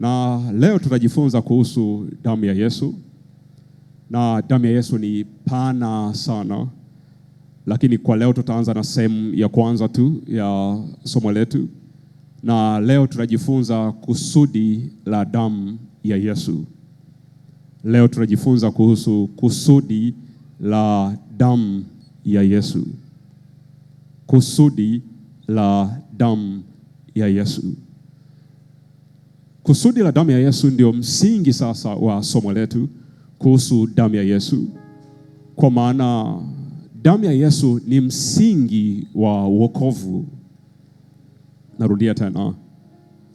Na leo tutajifunza kuhusu damu ya Yesu. Na damu ya Yesu ni pana sana, lakini kwa leo tutaanza na sehemu ya kwanza tu ya somo letu. Na leo tutajifunza kusudi la damu ya Yesu. Leo tutajifunza kuhusu kusudi la damu ya Yesu. Kusudi la damu ya Yesu. Kusudi la damu ya Yesu ndio msingi sasa wa somo letu kuhusu damu ya Yesu. Kwa maana damu ya Yesu ni msingi wa wokovu. Narudia tena.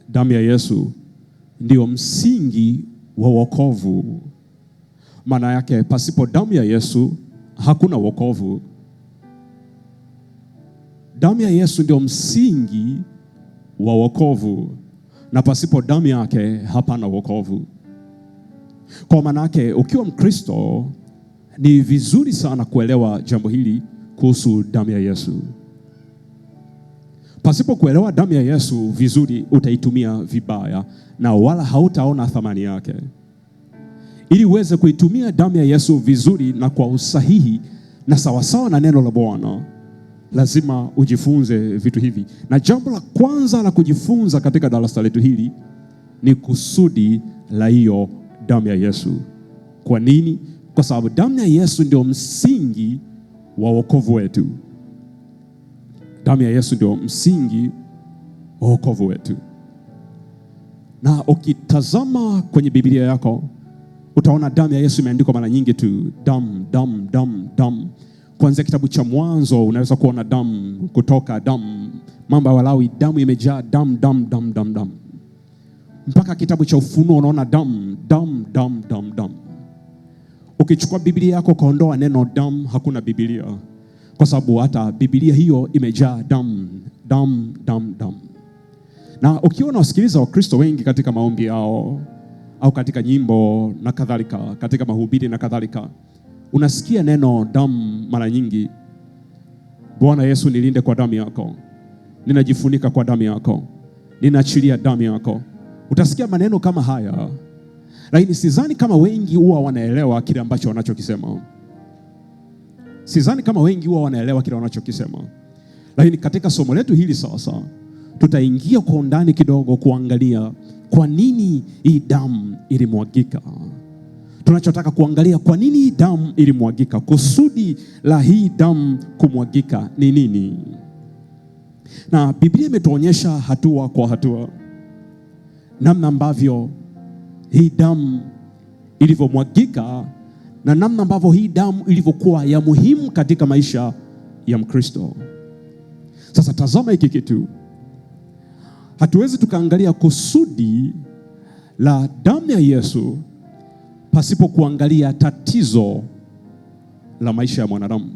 Damu ya Yesu ndio msingi wa wokovu. Maana yake pasipo damu ya Yesu hakuna wokovu. Damu ya Yesu ndio msingi wa wokovu, na pasipo damu yake hapana wokovu. Kwa maana yake ukiwa Mkristo ni vizuri sana kuelewa jambo hili kuhusu damu ya Yesu. Pasipo kuelewa damu ya Yesu vizuri, utaitumia vibaya na wala hautaona thamani yake. Ili uweze kuitumia damu ya Yesu vizuri na kwa usahihi na sawasawa na neno la Bwana, lazima ujifunze vitu hivi. Na jambo la kwanza la kujifunza katika darasa letu hili ni kusudi la hiyo damu ya Yesu. Kwa nini? Kwa sababu damu ya Yesu ndio msingi wa wokovu wetu. Damu ya Yesu ndio msingi wa wokovu wetu. Na ukitazama kwenye Biblia yako, utaona damu ya Yesu imeandikwa mara nyingi tu. Damu. Kuanzia kitabu cha Mwanzo unaweza kuona damu, Kutoka damu, Mambo ya Walawi damu imejaa damu. Mpaka kitabu cha Ufunuo unaona damu. Ukichukua Biblia yako kaondoa neno damu, hakuna Biblia. Kwa sababu hata Biblia hiyo imejaa damu. Na ukiona wasikiliza Wakristo wengi katika maombi yao au katika nyimbo na kadhalika, katika mahubiri na kadhalika, unasikia neno damu mara nyingi. Bwana Yesu, nilinde kwa damu yako, ninajifunika kwa damu yako, ninaachilia damu yako. Utasikia maneno kama haya, lakini sidhani kama wengi huwa wanaelewa kile ambacho wanachokisema. Lakini katika somo letu hili sasa, tutaingia kwa undani kidogo kuangalia kwa nini hii damu ilimwagika. Tunachotaka kuangalia kwa nini hii damu ilimwagika. Kusudi la hii damu kumwagika ni nini? Na Biblia imetuonyesha hatua kwa hatua namna ambavyo hii damu ilivyomwagika na namna ambavyo hii damu ilivyokuwa ya muhimu katika maisha ya Mkristo. Sasa tazama hiki kitu. Hatuwezi tukaangalia kusudi la damu ya Yesu pasipo kuangalia tatizo la maisha ya mwanadamu.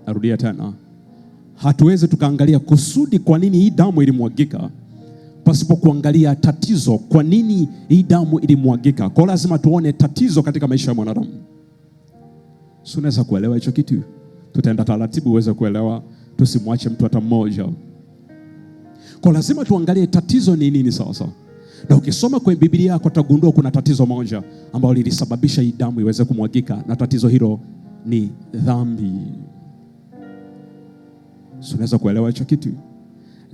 Narudia tena. Hatuwezi tukaangalia kusudi kwa nini hii damu ilimwagika pasipo kuangalia tatizo kwa nini hii damu ilimwagika. Kwa lazima tuone tatizo katika maisha ya mwanadamu. Si unaweza kuelewa hicho kitu? Tutaenda taratibu uweze kuelewa, tusimwache mtu hata mmoja. Kwa lazima tuangalie tatizo ni nini sasa. Na ukisoma kwenye Biblia yako utagundua kuna tatizo moja ambalo lilisababisha hii damu iweze kumwagika, na tatizo hilo ni dhambi. Si unaweza kuelewa hicho kitu?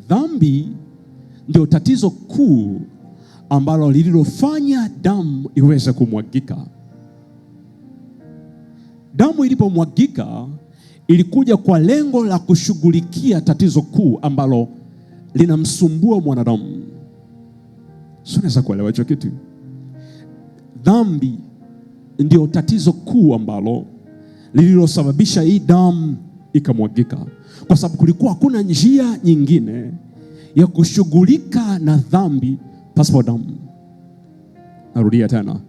Dhambi ndio tatizo kuu ambalo lililofanya damu iweze kumwagika. Damu ilipomwagika ilikuja kwa lengo la kushughulikia tatizo kuu ambalo linamsumbua mwanadamu. Si unaweza kuelewa hicho kitu? Dhambi ndio tatizo kuu ambalo lililosababisha hii damu ikamwagika, kwa sababu kulikuwa hakuna njia nyingine ya kushughulika na dhambi pasipo damu. Narudia tena.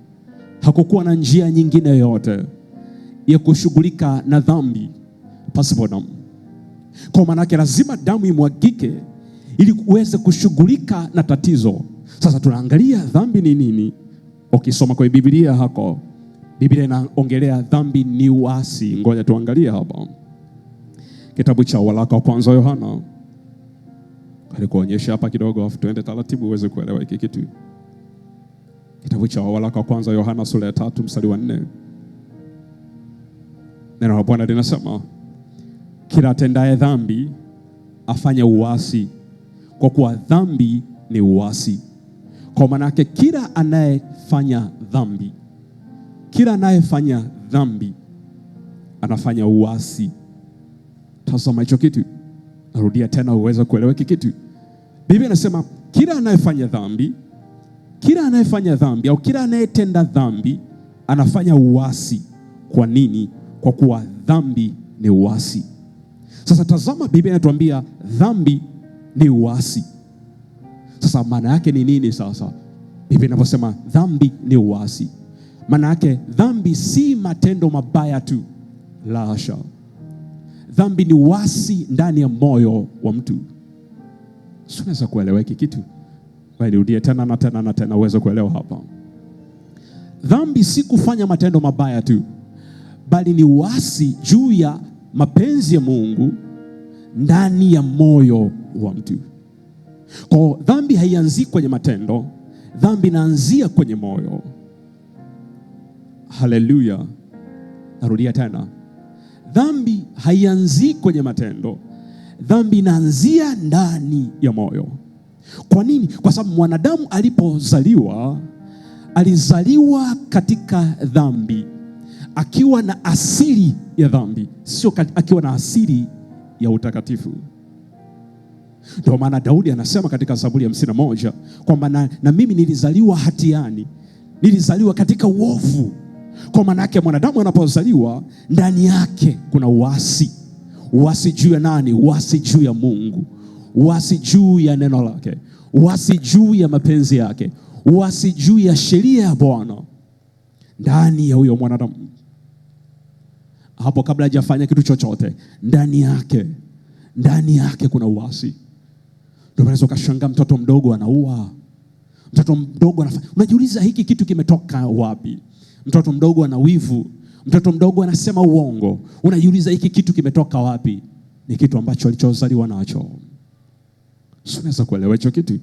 Hakukuwa na njia nyingine yoyote ya kushughulika na dhambi pasipo damu. Kwa maana yake lazima damu imwagike ili uweze kushughulika na tatizo. Sasa tunaangalia dhambi ni nini. Ukisoma kwa Biblia hako, Biblia inaongelea dhambi ni uasi. Ngoja tuangalie hapa. Kitabu cha waraka wa kwanza Yohana. Alikuonyesha hapa kidogo, afu tuende taratibu uweze kuelewa hiki kitu. Kitabu cha waraka wa kwanza Yohana sura ya 3 mstari wa 4. Neno la Bwana linasema, kila atendaye dhambi afanye uasi, kwa kuwa dhambi ni uasi. Kwa maana yake kila anayefanya dhambi anafanya uasi. Tazama hicho kitu. Narudia tena uweze kuelewa hiki kitu. Biblia inasema kila anayefanya dhambi au kila anayetenda dhambi anafanya uasi. Kwa nini? Kwa kuwa dhambi ni uasi. Sasa tazama, Biblia inatuambia dhambi ni uasi. Sasa maana yake ni nini sasa? Biblia inaposema dhambi ni uasi, maana yake dhambi si matendo mabaya tu. La hasha. Dhambi ni uasi ndani ya moyo wa mtu. Sio, unaweza kuelewa hiki kitu? Nirudie tena na tena na tena uweze kuelewa hapa. Dhambi si kufanya matendo mabaya tu, bali ni uasi juu ya mapenzi ya Mungu ndani ya moyo wa mtu. Kwa dhambi haianzi kwenye matendo, dhambi inaanzia kwenye moyo. Haleluya. Narudia tena. Dhambi haianzi kwenye matendo, dhambi inaanzia ndani ya moyo. Kwa nini? Kwa sababu mwanadamu alipozaliwa, alizaliwa katika dhambi, akiwa na asili ya dhambi, sio akiwa na asili ya utakatifu. Ndio maana Daudi anasema katika Zaburi ya 51 kwamba na mimi nilizaliwa hatiani, nilizaliwa katika uovu. Kwa maana yake mwanadamu anapozaliwa, ndani yake kuna uasi. Uasi juu ya nani? Uasi juu ya Mungu, uasi juu ya neno lake, uasi juu ya mapenzi yake, uasi juu ya sheria ya Bwana ndani ya huyo mwanadamu. Hapo kabla hajafanya kitu chochote, ndani yake kuna uasi. Ndio unaweza ukashangaa mtoto mdogo anaua, mtoto mdogo unajiuliza hiki kitu kimetoka wapi? Mtoto mdogo ana wivu, mtoto mdogo anasema uongo, unajiuliza hiki kitu kimetoka wapi? Ni kitu ambacho alichozaliwa nacho. Sio, unaweza kuelewa hicho kitu?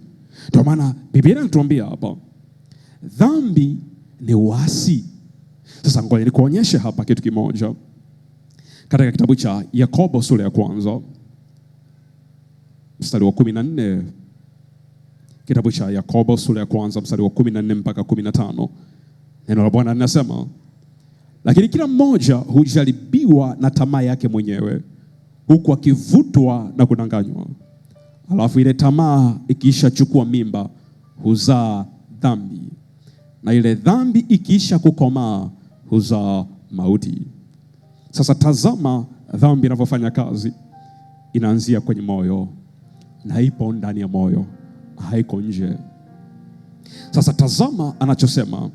Ndio maana Biblia inatuambia hapa dhambi ni uasi. Sasa ngoja nikuonyeshe hapa kitu kimoja katika kitabu cha Yakobo sura ya kwanza mstari wa 14. Kitabu cha Yakobo sura ya kwanza mstari wa 14 mpaka 15. Neno la Bwana linasema, lakini kila mmoja hujaribiwa na tamaa yake mwenyewe, huku akivutwa na kudanganywa. Alafu ile tamaa ikiisha chukua mimba, huzaa dhambi, na ile dhambi ikiisha kukomaa, huzaa mauti. Sasa tazama, dhambi inavyofanya kazi, inaanzia kwenye moyo na ipo ndani ya moyo, haiko nje. Sasa tazama anachosema,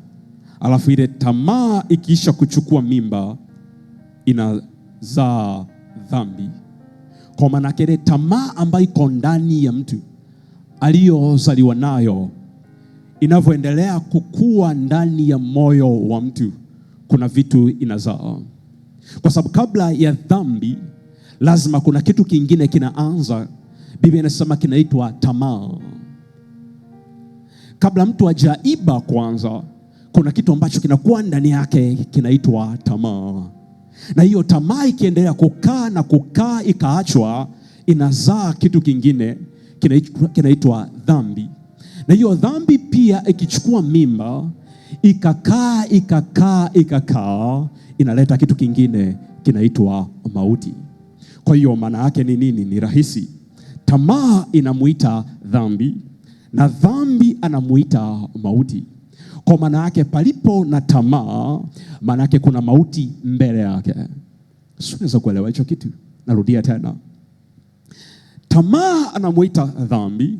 alafu ile tamaa ikiisha kuchukua mimba, inazaa dhambi. Kwa maana ile tamaa ambayo iko ndani ya mtu aliyozaliwa nayo, inavyoendelea kukua ndani ya moyo wa mtu, kuna vitu inazaa. Kwa sababu kabla ya dhambi lazima kuna kitu kingine kinaanza. Biblia inasema kinaitwa tamaa. Kabla mtu hajaiba kwanza, kuna kitu ambacho kinakuwa ndani yake kinaitwa tamaa. Na hiyo tamaa ikiendelea kukaa na kukaa, ikaachwa, inazaa kitu kingine kinaitwa dhambi. Na hiyo dhambi pia ikichukua mimba, ikakaa, inaleta kitu kingine kinaitwa mauti. Kwa hiyo maana yake ni nini? Ni rahisi. Tamaa inamuita dhambi na dhambi anamuita mauti. Kwa maana yake palipo na tamaa, maana yake kuna mauti mbele yake. Siweza kuelewa hicho kitu. Narudia tena. Tamaa anamuita dhambi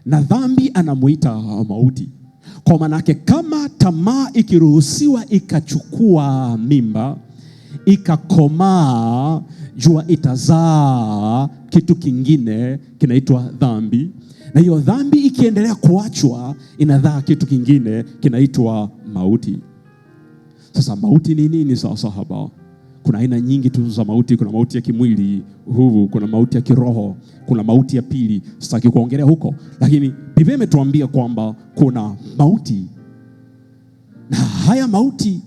na dhambi anamuita mauti. Kwa maana yake kama tamaa ikiruhusiwa ikachukua mimba, ikakomaa, jua itazaa kitu kingine kinaitwa dhambi. Na hiyo dhambi ikiendelea kuachwa, inazaa kitu kingine kinaitwa mauti. Sasa mauti ni nini sasa hapa? Kuna aina nyingi tu za mauti. Kuna mauti ya kimwili huu, kuna mauti ya kiroho, kuna mauti ya pili. Sitaki kuongelea huko, lakini Biblia imetuambia kwamba kuna mauti, na haya mauti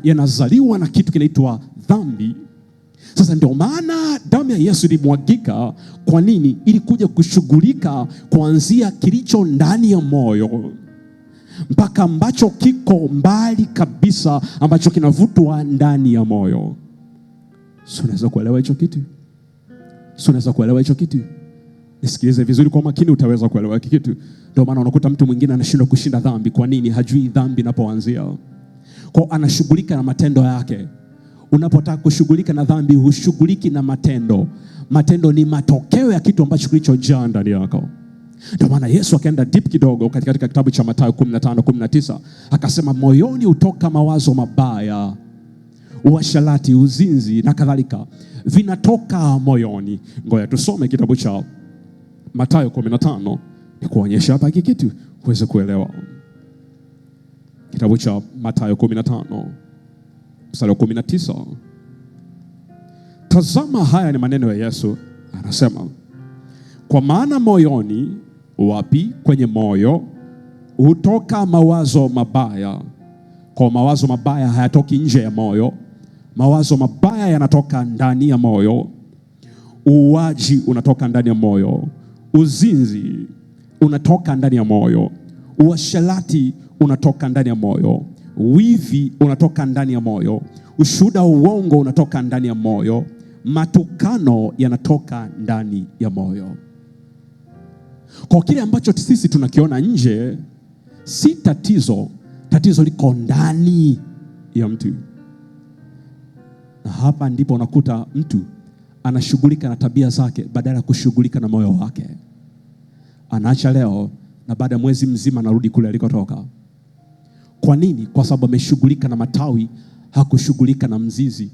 yanazaliwa na kitu kinaitwa dhambi. Sasa ndio maana damu ya Yesu ilimwagika. Kwa nini? Ili kuja kushughulika kuanzia kilicho ndani ya moyo mpaka ambacho kiko mbali kabisa, ambacho kinavutwa ndani ya moyo. Si unaweza kuelewa hicho kitu? Si unaweza kuelewa hicho kitu? Nisikilize vizuri kwa makini, utaweza kuelewa hiki kitu. Ndio maana unakuta mtu mwingine anashindwa kushinda dhambi. Kwa nini? Hajui dhambi inapoanzia. Kwa anashughulika na matendo yake. Unapotaka kushughulika na dhambi, hushughuliki na matendo. Matendo ni matokeo ya kitu ambacho kilichojaa ndani yako. Ndio maana Yesu akaenda deep kidogo katika kitabu cha Mathayo 15:19, akasema moyoni hutoka mawazo mabaya, uasherati, uzinzi na kadhalika, vinatoka moyoni. Ngoja tusome kitabu cha Mathayo 15 ni kuonyesha hapa hiki kitu uweze kuelewa. Kitabu cha Mathayo 15 mstari wa 19. Tazama, haya ni maneno ya Yesu, anasema kwa maana moyoni, wapi? Kwenye moyo hutoka mawazo mabaya. Kwa mawazo mabaya hayatoki nje ya moyo. Mawazo mabaya yanatoka ndani ya moyo. Uuaji unatoka ndani ya moyo. Uzinzi unatoka ndani ya moyo. Uasherati unatoka ndani ya moyo. Wivi unatoka ndani ya moyo. Ushuhuda uongo unatoka ndani ya moyo. Matukano yanatoka ndani ya moyo. Kwa kile ambacho sisi tunakiona nje si tatizo, tatizo liko ndani ya mtu. Na hapa ndipo unakuta mtu anashughulika na tabia zake badala ya kushughulika na moyo wake. Anaacha leo na baada ya mwezi mzima anarudi kule alikotoka. Kwa nini? Kwa sababu ameshughulika na matawi, hakushughulika na mzizi.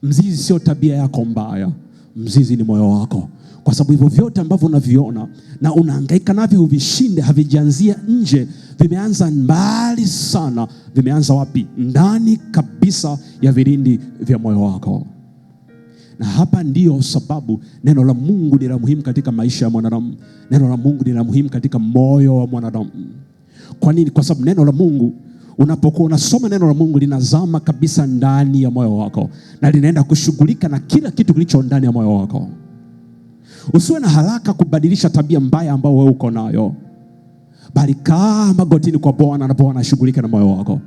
Mzizi sio tabia yako mbaya, mzizi ni moyo wako. Kwa sababu hivyo vyote ambavyo unaviona na unahangaika navyo uvishinde, havijaanzia nje, vimeanza mbali sana. Vimeanza wapi? Ndani kabisa ya vilindi vya moyo wako. Na hapa ndiyo sababu neno la Mungu ni la muhimu katika maisha ya mwanadamu. Neno la Mungu ni la muhimu katika moyo wa mwanadamu. Kwa nini? Kwa sababu neno la Mungu, unapokuwa unasoma neno la Mungu, linazama kabisa ndani ya moyo wako na linaenda kushughulika na kila kitu kilicho ndani ya moyo wako. Usiwe na haraka kubadilisha tabia mbaya ambayo wewe uko nayo, bali kaa magotini kwa Bwana na Bwana ashughulike na moyo wako.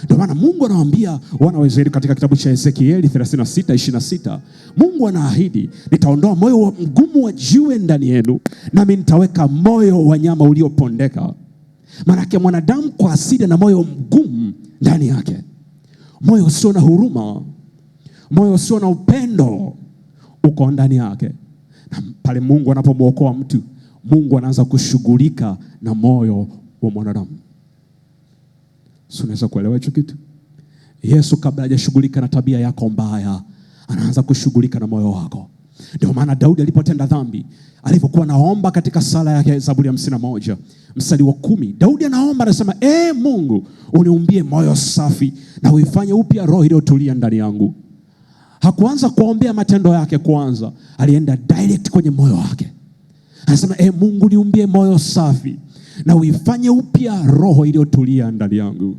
Ndio maana Mungu anawaambia wana wa Israeli katika kitabu cha Ezekieli 36:26, Mungu anaahidi, nitaondoa moyo mgumu wa jiwe ndani yenu, nami nitaweka moyo wa nyama uliopondeka. Maana mwanadamu kwa asili na moyo mgumu ndani yake, moyo usio na huruma, moyo usio na upendo uko ndani yake. Na pale Mungu anapomwokoa mtu, Mungu anaanza kushughulika na moyo wa mwanadamu. Unaweza kuelewa hicho kitu? Yesu kabla hajashughulika na tabia yako mbaya, anaanza kushughulika na moyo wako. Ndio maana Daudi alipotenda dhambi, alipokuwa naomba katika sala yake Zaburi ya 51 mstari wa 10, Daudi anaomba anasema, Mungu uniumbie moyo safi na uifanye upya roho iliyotulia ndani yangu. Hakuanza kuombea matendo yake kwanza, alienda direct kwenye moyo wake. Anasema, Mungu niumbie moyo safi na uifanye upya roho iliyotulia ndani yangu.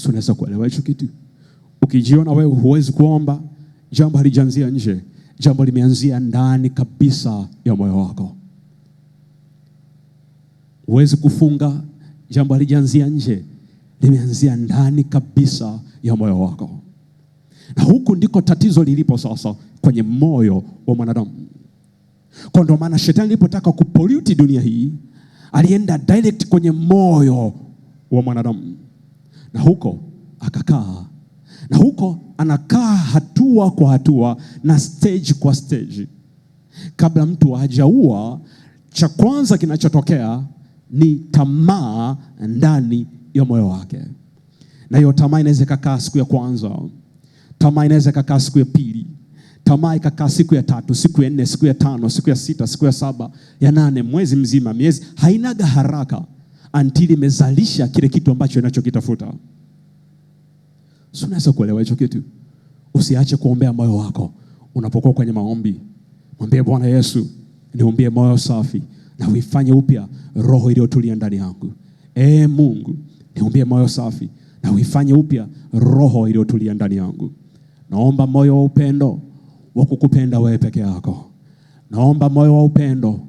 Unaweza kuelewa hicho kitu? Ukijiona wewe huwezi kuomba, jambo halijaanzia nje, jambo limeanzia ndani kabisa ya moyo wako. Huwezi kufunga, jambo halijaanzia nje, limeanzia ndani kabisa ya moyo wako. Na huku ndiko tatizo lilipo sasa kwenye moyo wa mwanadamu. Kwa ndio maana shetani alipotaka kupollute dunia hii, alienda direct kwenye moyo wa mwanadamu. Na huko akakaa. Na huko anakaa hatua kwa hatua na stage kwa stage. Kabla mtu hajaua, cha kwanza kinachotokea ni tamaa ndani ya moyo wake. Na hiyo tamaa inaweza kukaa siku ya kwanza, tamaa inaweza kukaa siku ya pili, tamaa ikakaa siku ya 3, siku ya 4, siku ya 5, siku ya 6, siku ya 7, ya 8, mwezi mzima, miezi. Hainaga haraka until imezalisha kile kitu ambacho inachokitafuta. Unaweza kuelewa hicho kitu? Usiache kuombea moyo wako. Unapokuwa kwenye maombi, mwambie Bwana Yesu, niumbie moyo safi na uifanye upya roho iliyotulia ndani yangu. Mungu, niumbie moyo safi na uifanye upya roho iliyotulia ndani yangu. Naomba moyo wa upendo wa kukupenda wewe peke yako. Naomba moyo wa upendo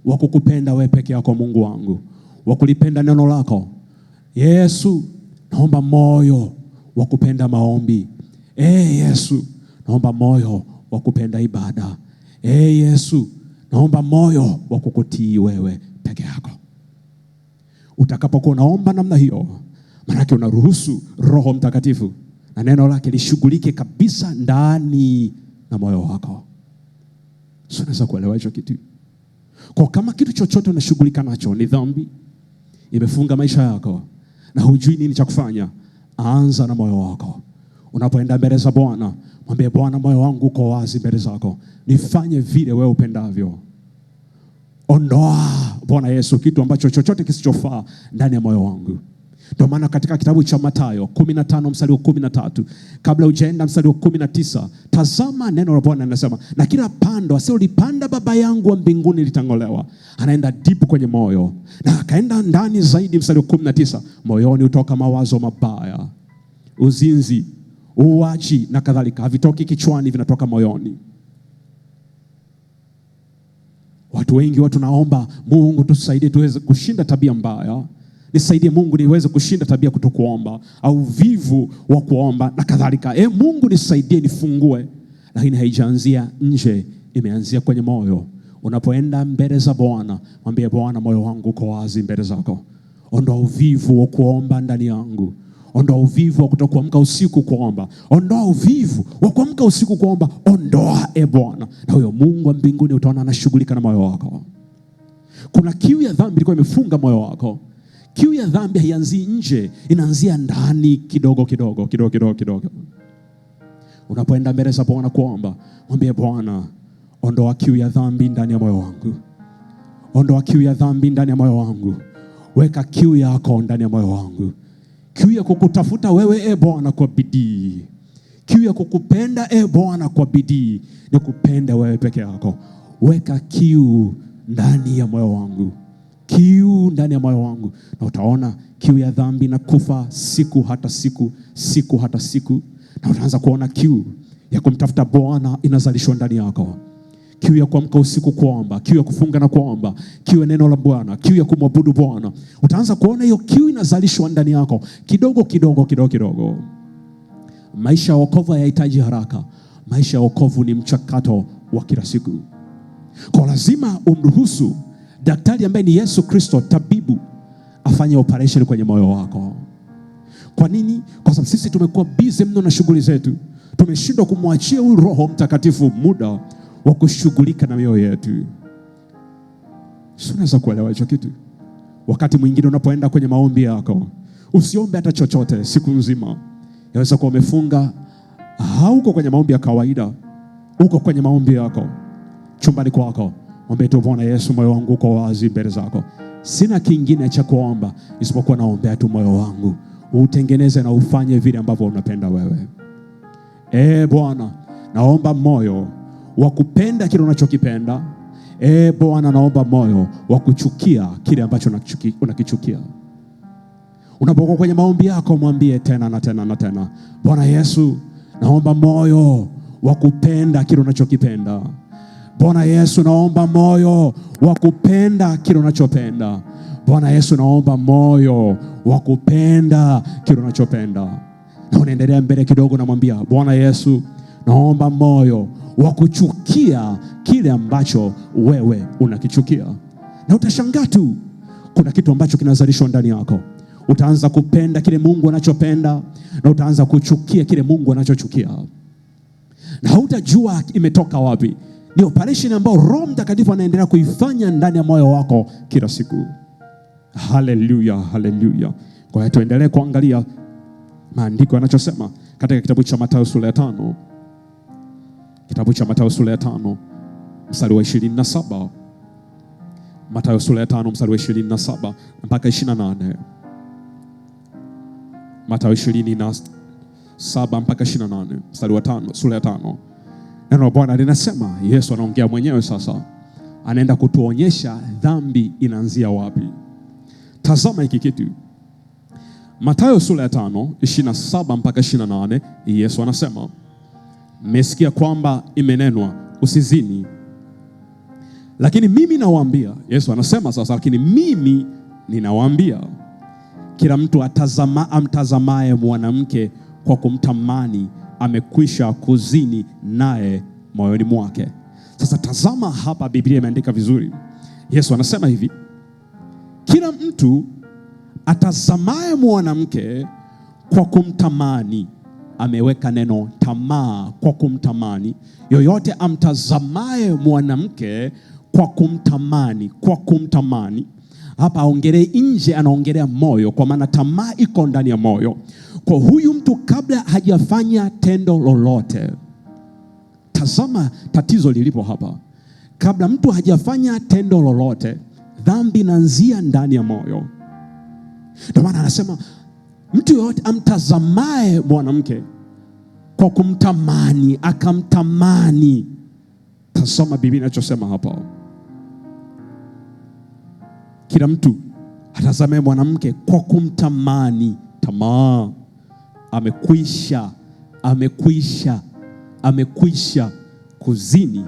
wa kukupenda wewe peke yako Mungu wangu, wa kulipenda neno lako. Yesu, naomba moyo wa kupenda maombi. Yesu, naomba moyo wa kupenda ibada. Yesu, naomba moyo wa kukutii wewe peke yako. Utakapokuwa unaomba namna hiyo, maana unaruhusu Roho Mtakatifu na neno lake lishughulike kabisa ndani na moyo wako. Unaweza kuelewa hicho kitu? Kwa kama kitu chochote unashughulika nacho ni dhambi, imefunga maisha yako na hujui nini cha kufanya, anza na moyo wako. Unapoenda mbele za Bwana, mwambie Bwana, moyo wangu uko wazi mbele zako, nifanye vile wewe upendavyo. Ondoa Bwana Yesu kitu ambacho chochote kisichofaa ndani ya moyo wangu. Ndio maana katika kitabu cha Mathayo 15 mstari wa 13, kabla hujaenda mstari wa 19, tazama neno la Bwana linasema, na kila pando asilolipanda Baba yangu wa mbinguni litang'olewa. Anaenda deep kwenye moyo, na akaenda ndani zaidi mstari wa 19, moyoni utoka mawazo mabaya, uzinzi, uachi na kadhalika. Havitoki kichwani, vinatoka moyoni. Watu wengi naomba Mungu tusaidie tuweze kushinda tabia mbaya. Nisaidie Mungu niweze kushinda tabia kutokuomba au vivu wa kuomba na kadhalika. Mungu nisaidie nifungue. Lakini haijaanzia nje, imeanzia kwenye moyo. Unapoenda mbele za Bwana, mwambie Bwana, moyo wangu uko wazi mbele zako. Ondoa uvivu wa kuomba ndani yangu. Ondoa uvivu wa kutokuamka usiku kuomba. Ondoa uvivu wa kuamka usiku kuomba. Ondoa Bwana. Na huyo Mungu wa mbinguni utaona anashughulika na moyo wako. Kuna kiu ya dhambi ilikuwa imefunga moyo wako. Kiu ya dhambi haianzi nje, inaanzia ndani kidogo kidogo. Unapoenda mbele za Bwana kuomba, mwambie Bwana, ondoa kiu ya dhambi ndani ya moyo wangu. Ondoa kiu ya dhambi ndani ya moyo wangu. Weka kiu yako ndani ya moyo wangu. Kiu ya kukutafuta wewe Bwana kwa bidii. Kiu ya kukupenda Bwana kwa bidii. Nikupenda wewe peke yako. Weka kiu ndani ya moyo wangu. Kiu ndani ya moyo wangu. Na utaona kiu ya dhambi na kufa siku hata siku, siku hata siku. Na utaanza kuona kiu ya kumtafuta Bwana inazalishwa ndani yako. Kiu ya kuamka usiku kuomba, kiu ya kufunga na kuomba, kiu ya neno la Bwana, kiu ya kumwabudu Bwana. Utaanza kuona hiyo kiu inazalishwa ndani yako kidogo kidogo. Maisha ya wokovu hayahitaji haraka. Maisha ya wokovu ni mchakato wa kila siku. Kwa lazima umruhusu daktari ambaye ni Yesu Kristo, tabibu, afanye operation kwenye moyo wako. Kwa nini? Kwa sababu sisi tumekuwa busy mno na shughuli zetu. Tumeshindwa kumwachia huyu Roho Mtakatifu muda wa kushughulika na mioyo yetu. Unaweza kuelewa hicho kitu? Wakati mwingine unapoenda kwenye maombi yako, usiombe hata chochote siku nzima. Yaweza kuwa umefunga, hauko kwenye maombi ya kawaida, uko kwenye maombi yako chumbani kwako. Mwambie tu Bwana Yesu, moyo wangu uko wazi mbele zako. Sina kingine cha kuomba isipokuwa naombea tu moyo wangu. Utengeneze na ufanye vile ambavyo unapenda wewe. Bwana, naomba moyo wa kupenda kile unachokipenda. Bwana, naomba moyo wa kuchukia kile ambacho unakichukia. Unapokuwa kwenye maombi yako, mwambie tena na tena na tena, Bwana Yesu, naomba moyo wa kupenda kile unachokipenda. Bwana Yesu, naomba moyo wa kupenda kile unachopenda. Bwana Yesu, naomba moyo wa kupenda kile unachopenda. Na unaendelea mbele kidogo, namwambia Bwana Yesu, naomba moyo wa kuchukia kile ambacho wewe unakichukia. Na utashangaa tu, kuna kitu ambacho kinazalishwa ndani yako. Utaanza kupenda kile Mungu anachopenda, na utaanza kuchukia kile Mungu anachochukia. Na hutajua imetoka wapi. Ni operation ambayo Roho Mtakatifu anaendelea kuifanya ndani ya moyo wako kila siku. Haleluya, haleluya. Kwa hiyo tuendelee kuangalia maandiko yanachosema katika kitabu cha Mathayo sura ya 5. Kitabu cha Mathayo sura ya 5 mstari wa 27. Mathayo sura ya 5 mstari wa 27 mpaka 28. Mathayo 27 7 mpaka 28, mstari wa 5, sura ya 5. Neno la Bwana linasema, Yesu anaongea mwenyewe sasa. Anaenda kutuonyesha dhambi inaanzia wapi. Tazama hiki kitu. Mathayo sura ya 5, 27 mpaka 28, Yesu anasema, mmesikia kwamba imenenwa usizini. Lakini mimi nawaambia, Yesu anasema sasa, lakini mimi ninawaambia, kila mtu amtazamaye mwanamke kwa kumtamani amekwisha kuzini naye moyoni mwake. Sasa tazama hapa, Biblia imeandika vizuri. Yesu anasema hivi, kila mtu atazamaye mwanamke kwa kumtamani, ameweka neno tamaa, kwa kumtamani. Yoyote amtazamaye mwanamke kwa kumtamani, kwa kumtamani. Hapa aongelee nje, anaongelea moyo, kwa maana tamaa iko ndani ya moyo. Kwa huyu mtu kabla hajafanya tendo lolote, tazama tatizo lilipo hapa. Kabla mtu hajafanya tendo lolote, dhambi inaanzia ndani ya moyo. Ndio maana anasema mtu yote amtazamaye mwanamke kwa kumtamani, akamtamani. Tazama Biblia inachosema hapa. Kila mtu atazamaye mwanamke kwa kumtamani, tamaa, amekwisha kuzini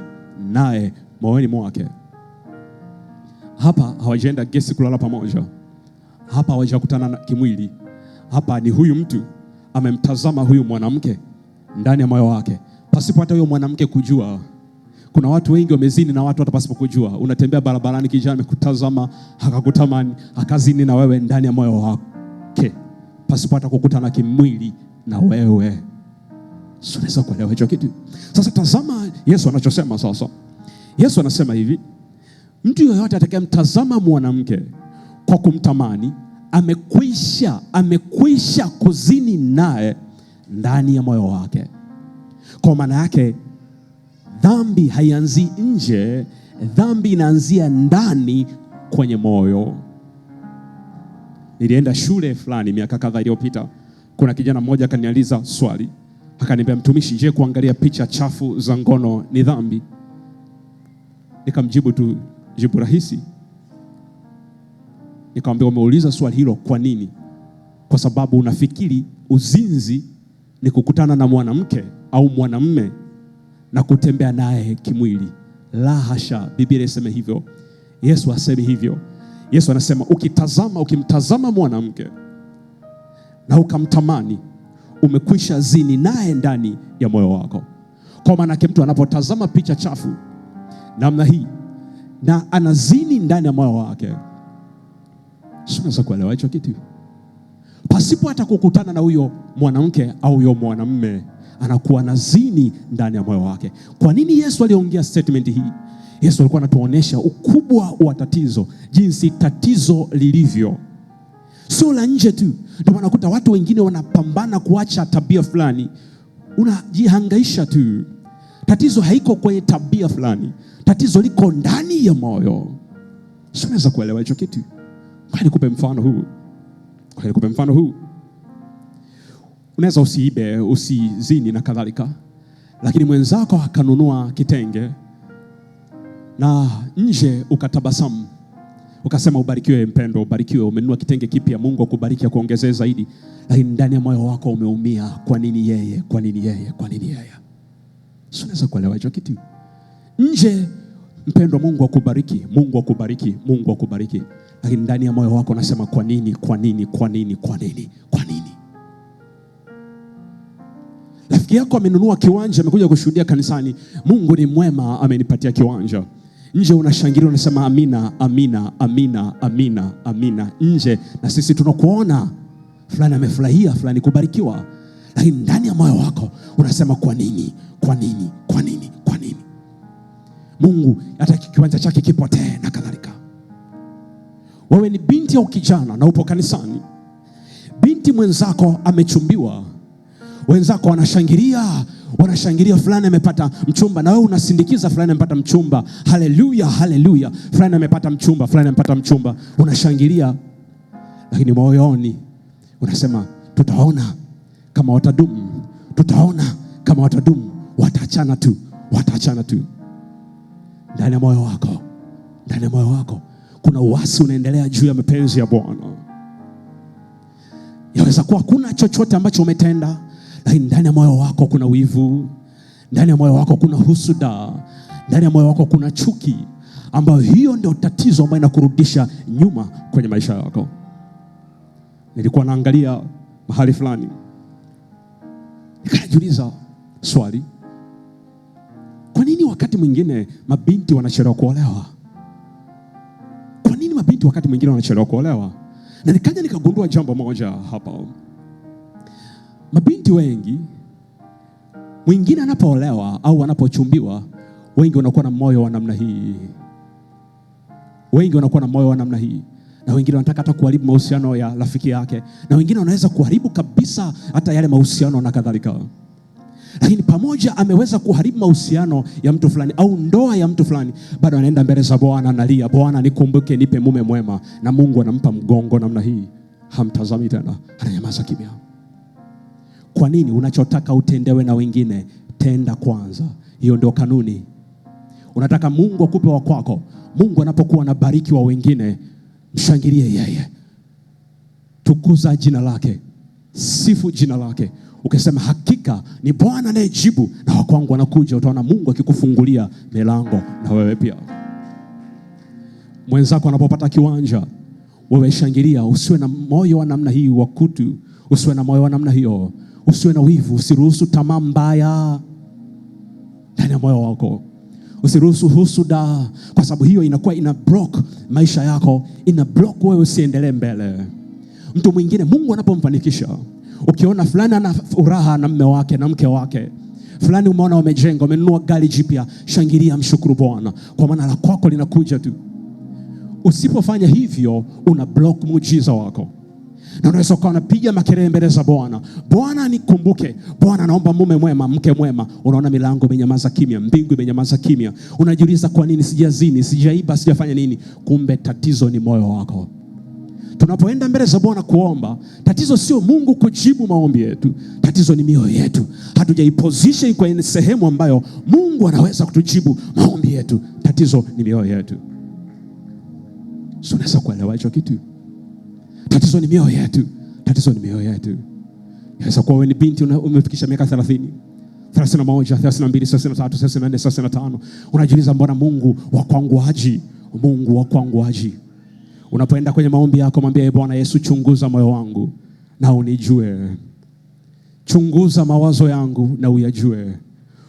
naye moyoni mwake. Hapa hawajaenda gesi kulala pamoja. Hapa hawajakutana kimwili. Hapa ni huyu mtu amemtazama huyu mwanamke ndani ya moyo wake, pasipo hata huyo mwanamke kujua. Kuna watu wengi wamezini na watu hata pasipo kujua. Unatembea barabarani, kijana amekutazama, akakutamani, akazini na wewe ndani ya moyo wake, pasipo hata kukutana kimwili na wewe. Unaweza kuelewa hicho kitu? Sasa tazama Yesu anachosema sasa. Yesu anasema hivi, mtu yoyote atakayemtazama mwanamke kwa kumtamani amekwisha kuzini naye ndani ya moyo wake. Kwa maana yake dhambi haianzi nje, dhambi inaanzia ndani kwenye moyo. Nilienda shule fulani miaka kadhaa iliyopita. Kuna kijana mmoja akaniuliza swali, akaniambia, mtumishi, je, kuangalia picha chafu za ngono ni dhambi? Nikamjibu tu jibu rahisi. Nikamwambia, umeuliza swali hilo kwa nini? Kwa sababu unafikiri uzinzi ni kukutana na mwanamke au mwanamume na kutembea naye kimwili. La hasha, Biblia inasema hivyo. Yesu asemi hivyo. Yesu anasema ukimtazama mwanamke na ukamtamani, umekwisha zini naye ndani ya moyo wako. Kwa maana mtu anapotazama picha chafu namna hii na anazini ndani ya moyo wake, unaweza kuelewa hicho kitu? Pasipo hata kukutana na huyo mwanamke au huyo mwanamume, anakuwa nazini ndani ya moyo wake. Kwa nini Yesu aliongea statement hii? Yesu alikuwa anatuonesha ukubwa wa tatizo, jinsi tatizo lilivyo. Sio la nje tu. Ndio maana kuta watu wengine wanapambana kuacha tabia fulani, unajihangaisha tu. Tatizo haiko kwenye tabia fulani, tatizo liko ndani ya moyo. Unaweza kuelewa hicho kitu? Kwa nikupe mfano huu. Unaweza usiibe, usizini na kadhalika, lakini mwenzako akanunua kitenge na nje ukatabasamu, ukasema, ubarikiwe mpendo, ubarikiwe, umenunua kitenge kipya, Mungu akubariki, akuongezee zaidi. Lakini ndani ya moyo wako umeumia. Kwa nini yeye? Kwa nini yeye? Kwa nini yeye? Unaweza kuelewa hicho kitu? Nje mpendo, Mungu akubariki, Mungu akubariki, Mungu akubariki. Lakini ndani ya moyo wako unasema, kwa nini? Kwa nini? Kwa nini? Kwa nini? Kwa nini? Rafiki yako amenunua kiwanja, amekuja kushuhudia kanisani, Mungu ni mwema, amenipatia kiwanja. Nje unashangilia, unasema amina, amina, amina, amina, amina. Nje na sisi tunakuona fulani amefurahia, fulani kubarikiwa. Lakini ndani ya moyo wako unasema, kwa nini? Kwa nini? Kwa nini? Kwa nini? Mungu hata kiwanja chake kipotee na kadhalika. Wewe ni binti au kijana na upo kanisani, binti mwenzako amechumbiwa, wenzako wanashangilia fulani amepata mchumba, na wewe unasindikiza fulani amepata mchumba. Haleluya, haleluya, fulani amepata mchumba, fulani amepata mchumba, unashangilia. Lakini moyoni unasema, tutaona kama watadumu, tutaona kama watadumu, wataachana tu. Ndani ya moyo wako kuna uasi unaendelea juu ya mapenzi ya Bwana. Yaweza kuwa kuna chochote ambacho umetenda, lakini ndani ya moyo wako kuna wivu, ndani ya moyo wako kuna husuda, ndani ya moyo wako kuna chuki, ambayo hiyo ndio tatizo ambayo inakurudisha nyuma kwenye maisha yako. Nilikuwa naangalia mahali fulani, nikajiuliza swali, kwa nini wakati mwingine mabinti wanachelewa kuolewa? Kwa nini mabinti wakati mwingine wanachelewa kuolewa? Na nikaja nikagundua jambo moja hapa. Mabinti wengi, mwingine anapoolewa au anapochumbiwa, wengi wanakuwa na moyo wa namna hii. Na wengine wanataka hata kuharibu mahusiano ya rafiki yake, na wengine wanaweza kuharibu kabisa hata yale mahusiano na kadhalika. Lakini pamoja ameweza kuharibu mahusiano ya mtu fulani au ndoa ya mtu fulani, bado anaenda mbele za Bwana, analia, Bwana nikumbuke, nipe mume mwema. Na Mungu anampa mgongo namna hii, hamtazami tena, ananyamaza kimya. Kwa nini? Unachotaka utendewe na wengine, tenda kwanza. Hiyo ndio kanuni. Unataka Mungu akupe wa kwako, Mungu anapokuwa anabariki wa wengine, mshangilie yeye, tukuza jina lake, sifu jina lake. Ukisema hakika ni Bwana anayejibu na wa kwangu anakuja, utaona Mungu akikufungulia milango na wewe pia. Mwenzako anapopata kiwanja, wewe shangilia. Usiwe na moyo wa namna hii wa kutu, usiwe na moyo wa namna hiyo, usiwe na wivu, usiruhusu tamaa mbaya ndani ya moyo wako. Usiruhusu husuda, kwa sababu hiyo inakuwa ina block maisha yako, ina block wewe usiendelee mbele. Mtu mwingine Mungu anapomfanikisha, ukiona fulani ana furaha na mume wake na mke wake, fulani umeona wamejenga, wamenunua gari jipya, shangilia, mshukuru Bwana, kwa maana la kwako linakuja tu. Usipofanya hivyo, una block muujiza wako. Na unaweza ukawa unapiga makelele mbele za Bwana, Bwana nikumbuke, Bwana naomba mume mwema, mke mwema. Unaona milango imenyamaza kimya, mbingu imenyamaza kimya. Unajiuliza, kwa nini? Sijazini, sijaiba, sijafanya nini? Kumbe tatizo ni moyo wako. Tunapoenda mbele za Bwana kuomba, tatizo sio Mungu kujibu maombi yetu, tatizo ni mioyo yetu. Hatujaiposition kwenye sehemu ambayo Mungu anaweza kutujibu maombi yetu. Tatizo ni mioyo yetu. Sio, unaweza kuelewa hicho kitu? Tatizo ni mioyo yetu. Yaweza kuwa wewe ni binti, umefikisha miaka 30, 31, 32, 33, 34, 35. Unajiuliza, mbona Mungu wa kwangu haji? Unapoenda kwenye maombi yako, mwambie Bwana Yesu, chunguza moyo wangu na unijue. Chunguza mawazo yangu na uyajue.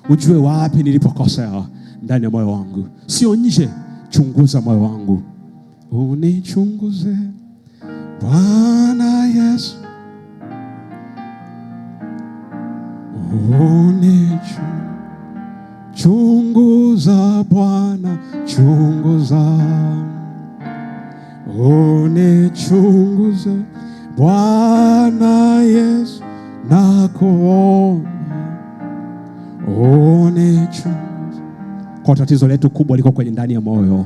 Ujue wapi nilipokosea ndani ya moyo wangu, sio nje. Chunguza moyo wangu, unichunguze Bwana Yesu, chunguza Bwana, chunguza, unichunguze Bwana Yesu, nakuomba unichunguze. Kwa tatizo letu kubwa liko kwenye ndani ya moyo.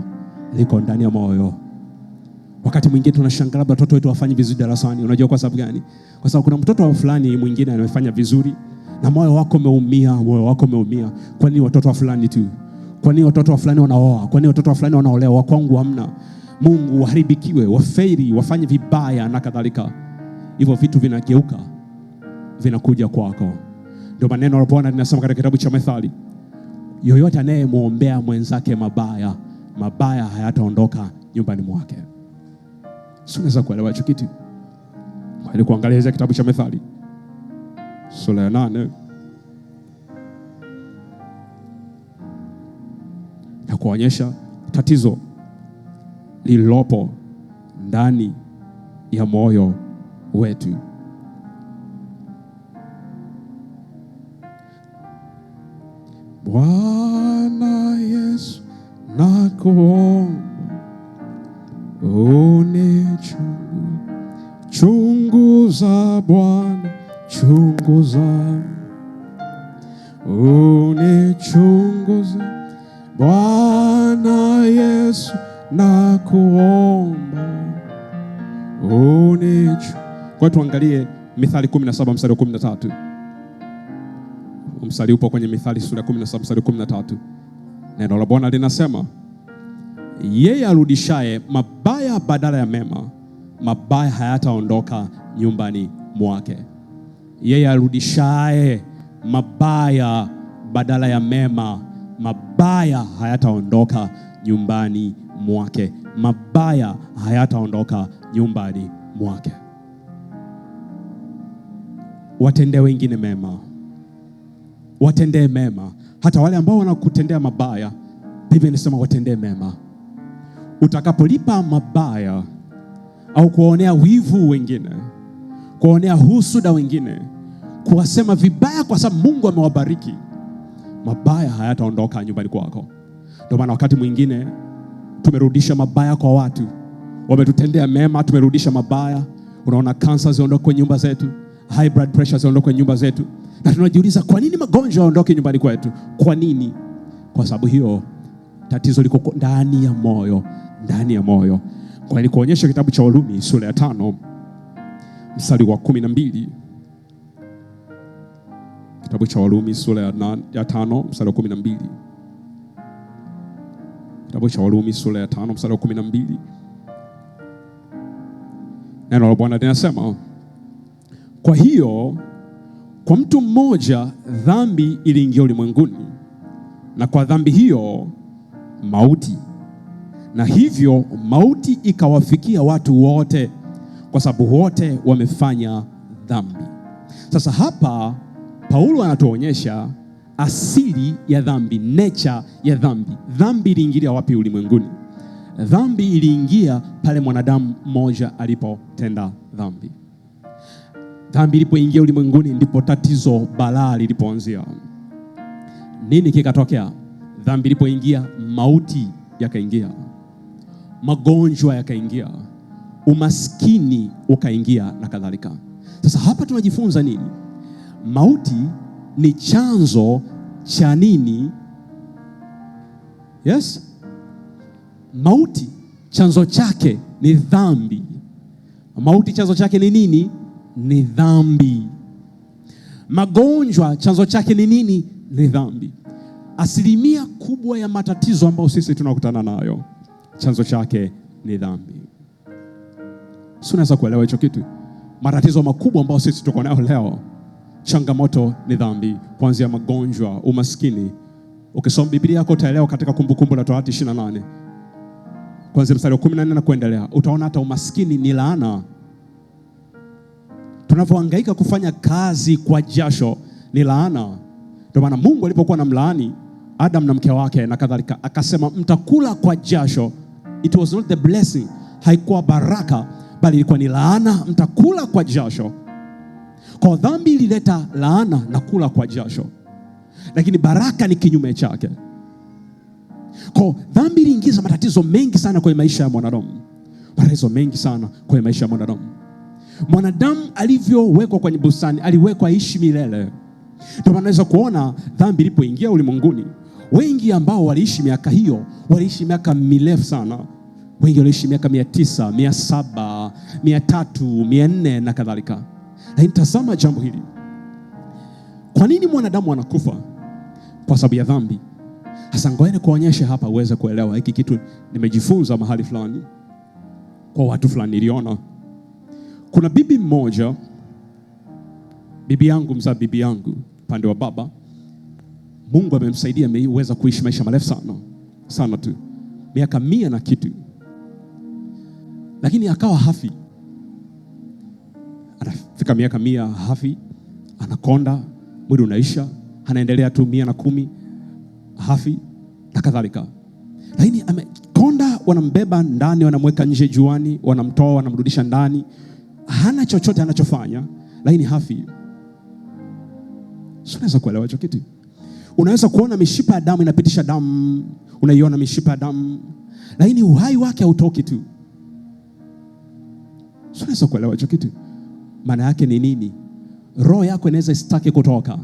Wakati mwingine tunashangaa labda watoto wetu wafanye vizuri darasani. Unajua kwa sababu gani? Kwa sababu kuna mtoto fulani mwingine anafanya vizuri na moyo wako umeumia. Kwa nini watoto wa fulani tu? Kwa nini watoto wa fulani wanaoa? Kwa nini watoto wa fulani wanaolewa? Wa kwangu hamna. Mungu waharibikiwe, wafeli, wafanye vibaya na kadhalika. Hivyo vitu vinageuka, vinakuja kwako. Ndio maneno ya Bwana linasema katika kitabu cha Methali, yoyote anayemuombea mwenzake mabaya hayataondoka nyumbani mwake. Sio, unaweza kuelewa hicho kitu? Ili kuangalia kitabu cha Methali sura ya 8 na kuonyesha tatizo lililopo ndani ya moyo wetu. Bwana Yesu, nakuomba chunguza Bwana, chunguza, unichunguze Bwana Yesu, nakuomba Kwa tuangalie Mithali 17 mstari wa 13. mstari upo kwenye Mithali sura 17 mstari 13. Neno la Bwana linasema, yeye arudishaye mabaya badala ya mema, mabaya hayataondoka nyumbani mwake. Yeye arudishaye mabaya badala ya mema, mabaya hayataondoka nyumbani mwake. Mabaya hayataondoka nyumbani mwake. Watendee wengine mema. Watendee mema. Hata wale ambao wanakutendea mabaya, Biblia inasema watendee mema. Utakapolipa mabaya au kuonea wivu wengine, kuonea husuda wengine, kuwasema vibaya kwa sababu Mungu amewabariki, mabaya hayataondoka nyumbani kwako. Ndio maana wakati mwingine tumerudisha mabaya kwa watu, wametutendea mema, tumerudisha mabaya. Unaona cancer ziondoke kwenye nyumba zetu, high blood pressure ziondoke kwenye nyumba zetu, na tunajiuliza kwa nini magonjwa yaondoke nyumbani kwetu? Kwa nini? Kwa sababu hiyo tatizo liko ndani ya moyo, ndani ya moyo. Kwa nikuonyesha kitabu cha Warumi sura ya 5 mstari wa 12. Kitabu cha Warumi sura ya 5 mstari wa 12. Kitabu cha Warumi sura ya 5 mstari wa 12. Neno la Bwana linasema, kwa hiyo kwa mtu mmoja dhambi iliingia ulimwenguni, na kwa dhambi hiyo mauti, na hivyo mauti ikawafikia watu wote, kwa sababu wote wamefanya dhambi. Sasa hapa Paulo anatuonyesha asili ya dhambi, nature ya dhambi. Dhambi iliingia wapi ulimwenguni? Dhambi iliingia pale mwanadamu mmoja alipotenda dhambi. Dhambi ilipoingia ulimwenguni ndipo tatizo, balaa lilipoanzia. Nini kikatokea? Dhambi ilipoingia, mauti yakaingia, magonjwa yakaingia, umaskini ukaingia na kadhalika. Sasa hapa tunajifunza nini? Mauti ni chanzo cha nini? Yes? Mauti chanzo chake ni dhambi. Mauti chanzo chake ni nini? Ni dhambi. Magonjwa chanzo chake ni nini? Ni dhambi. Asilimia kubwa ya matatizo ambayo sisi tunakutana nayo, chanzo chake ni dhambi. Si unaweza kuelewa hicho kitu? Matatizo makubwa ambayo sisi tuko nayo leo, changamoto ni dhambi. Kuanzia magonjwa, umaskini. Ukisoma Biblia yako utaelewa katika Kumbukumbu la Torati 28. Kuanzia mstari wa 14 na kuendelea, utaona hata umaskini ni laana. Tunapohangaika kufanya kazi kwa jasho ni laana. Ndio maana Mungu alipokuwa anamlaani Adam na mke wake na kadhalika, akasema mtakula kwa jasho. It was not the blessing, haikuwa baraka, bali ilikuwa ni laana. Mtakula kwa jasho. Kwa dhambi ilileta laana na kula kwa jasho, lakini baraka ni kinyume chake. Kwa dhambi iliingiza matatizo mengi sana kwenye maisha ya mwanadamu. Matatizo mengi sana kwenye maisha ya mwanadamu. Mwanadamu alivyowekwa kwenye bustani, aliwekwa aishi milele. Ndio maana unaweza kuona dhambi ilipoingia ulimwenguni, wengi ambao waliishi miaka hiyo, waliishi miaka mirefu sana. Wengi waliishi miaka 900, 700, 300, 400 na kadhalika. Lakini tazama jambo hili. Kwa nini mwanadamu anakufa? Kwa sababu ya dhambi. Hasa ngoja nikuonyeshe hapa uweze kuelewa hiki kitu. Nimejifunza mahali fulani, kwa watu fulani niliona. Kuna bibi mmoja, bibi yangu mzaa bibi yangu pande wa baba. Mungu amemsaidia, ameweza kuishi maisha marefu sana sana tu, miaka 100 na kitu. Lakini akawa hafi. Anafika miaka 100 hafi, anakonda, mwili unaisha, anaendelea tu 110 hafi na kadhalika. Lakini amekonda, wanambeba ndani, wanamweka nje juani, wanamtoa, wanamrudisha ndani. Hana chochote anachofanya, lakini hafi. Unaweza kuelewa hicho kitu? Unaweza kuona mishipa ya damu inapitisha damu, unaiona mishipa ya damu, lakini uhai wake hautoki tu. Unaweza kuelewa hicho kitu? Maana yake ni nini? Roho yako inaweza isitake kutoka,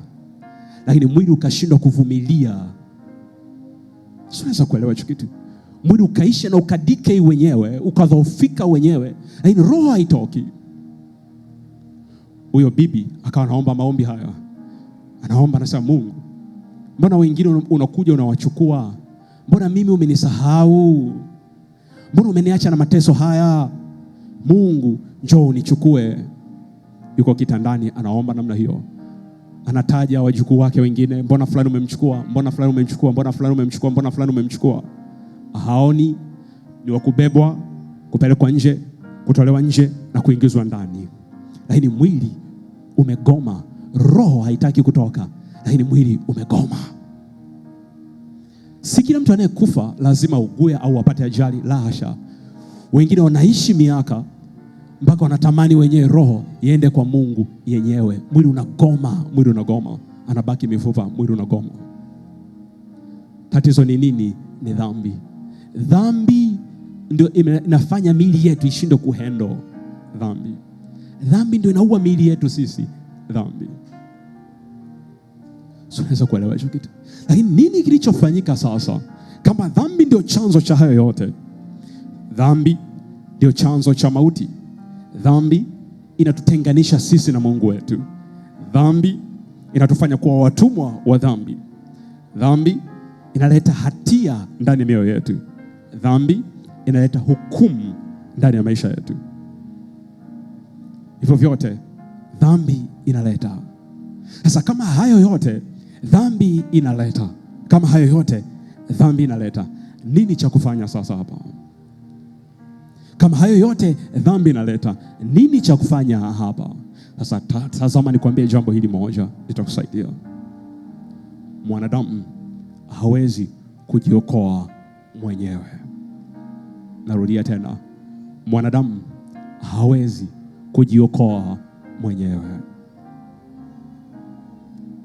lakini mwili ukashindwa kuvumilia. Unaweza kuelewa hicho kitu? Mwili ukaisha na ukadike wenyewe, ukadhoofika wenyewe, lakini roho haitoki. Huyo bibi akawa anaomba maombi haya. anaomba, anasema, Mungu, mbona wengine unakuja unawachukua? Mbona mimi umenisahau? Mbona umeniacha na mateso haya? Mungu, njoo unichukue. Yuko kitandani anaomba namna hiyo. Anataja wajukuu wake wengine, mbona fulani umemchukua, mbona fulani umemchukua, mbona fulani umemchukua, mbona fulani umemchukua. Haoni ni wa kubebwa, kupelekwa nje, kutolewa nje na kuingizwa ndani. Lakini mwili umegoma, roho haitaki kutoka, lakini mwili umegoma. Si kila mtu anayekufa lazima ugue au apate ajali, la hasha. Wengine wanaishi miaka mpaka wanatamani wenyewe roho iende kwa Mungu yenyewe. Mwili unagoma, anabaki mifupa, mwili unagoma. Tatizo ni nini? Ni dhambi. Dhambi ndio inafanya miili yetu ishinde kuhandle dhambi. Dhambi ndio inaua miili yetu sisi, dhambi. So unaweza kuelewa hicho kitu. Lakini nini kilichofanyika sasa? Kama dhambi ndio chanzo cha hayo yote, dhambi ndio chanzo cha mauti. Dhambi inatutenganisha sisi na Mungu wetu. Dhambi inatufanya kuwa watumwa wa dhambi. Dhambi inaleta hatia ndani ya mioyo yetu. Dhambi inaleta hukumu ndani ya maisha yetu. Hivyo vyote dhambi inaleta. Sasa kama hayo yote dhambi inaleta, nini cha kufanya sasa hapa? Kama hayo yote dhambi inaleta, nini cha kufanya hapa? Sasa tazama, nikwambie jambo hili moja litakusaidia. Mwanadamu hawezi kujiokoa mwenyewe. Narudia tena, mwanadamu hawezi kujiokoa mwenyewe.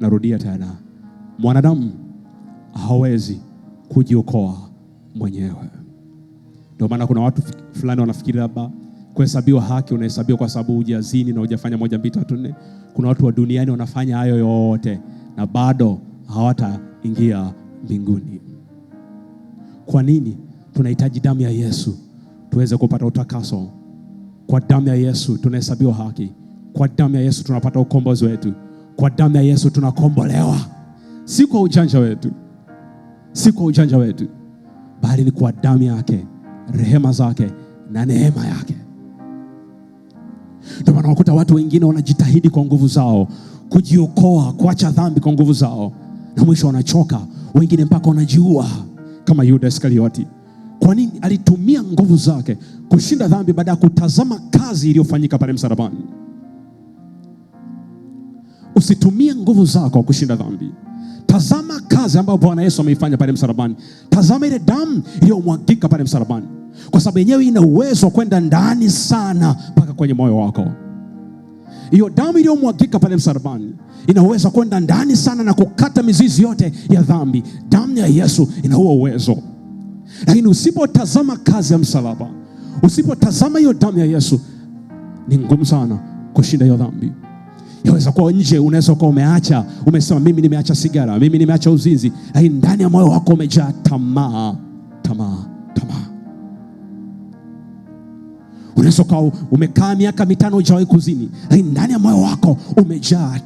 Narudia tena, mwanadamu hawezi kujiokoa mwenyewe. Ndio maana kuna watu fulani wanafikiri labda kuhesabiwa haki unahesabiwa kwa sababu hujazini na hujafanya 1 2 3 4. Kuna watu wa duniani wanafanya hayo yote na bado hawataingia mbinguni. Kwa nini? Tunahitaji damu ya Yesu tuweze kupata utakaso. Kwa damu ya Yesu tunahesabiwa haki. Kwa damu ya Yesu tunapata ukombozi wetu. Kwa damu ya Yesu tunakombolewa. Si kwa ujanja wetu, bali ni kwa damu yake, rehema zake na neema yake. Ndio maana wakuta watu wengine wanajitahidi kwa nguvu zao kujiokoa, kuacha dhambi kwa nguvu zao, na mwisho wanachoka. Wengine mpaka wanajiua kama Yuda Iskarioti. Kwa nini? Alitumia nguvu zake kushinda dhambi baada ya kutazama kazi iliyofanyika pale msalabani. Usitumie nguvu zako kushinda dhambi. Tazama kazi ambayo Bwana Yesu ameifanya pale msalabani. Tazama ile damu iliyomwagika pale msalabani, kwa sababu yenyewe ina uwezo kwenda ndani sana mpaka kwenye moyo wako. Hiyo damu iliyomwagika pale msalabani ina uwezo kwenda ndani sana na kukata mizizi yote ya dhambi. Damu ya Yesu ina huo uwezo. Lakini usipotazama kazi ya msalaba, usipotazama hiyo damu ya Yesu, ni ngumu sana kushinda hiyo dhambi. Yaweza kuwa nje unaweza kuwa umeacha, umesema mimi nimeacha sigara, mimi nimeacha uzinzi, lakini ndani ya moyo wako umejaa tamaa. Unaweza kuwa umekaa miaka 5 hujawahi kuzini, lakini ndani ya moyo wako umejaa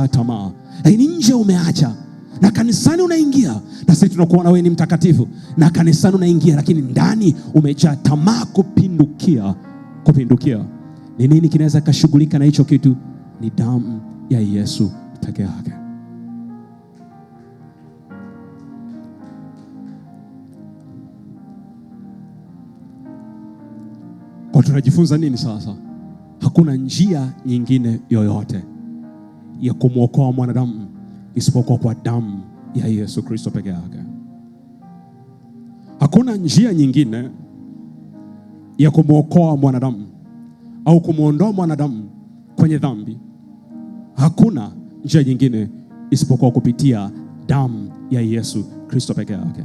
tamaa. Lakini nje umeacha, na kanisani unaingia, na sisi tunakuona wewe ni mtakatifu, na kanisani unaingia, lakini ndani umejaa tamaa kupindukia. Ni nini kinaweza kushughulika na hicho kitu? Ni damu ya Yesu pekee yake. Kwa tunajifunza nini sasa? Hakuna njia nyingine yoyote ya kumwokoa mwanadamu isipokuwa kwa damu ya Yesu Kristo pekee yake. Hakuna njia nyingine ya kumwokoa mwanadamu au kumuondoa mwanadamu kwenye dhambi. Hakuna njia nyingine isipokuwa kupitia damu ya Yesu Kristo pekee yake.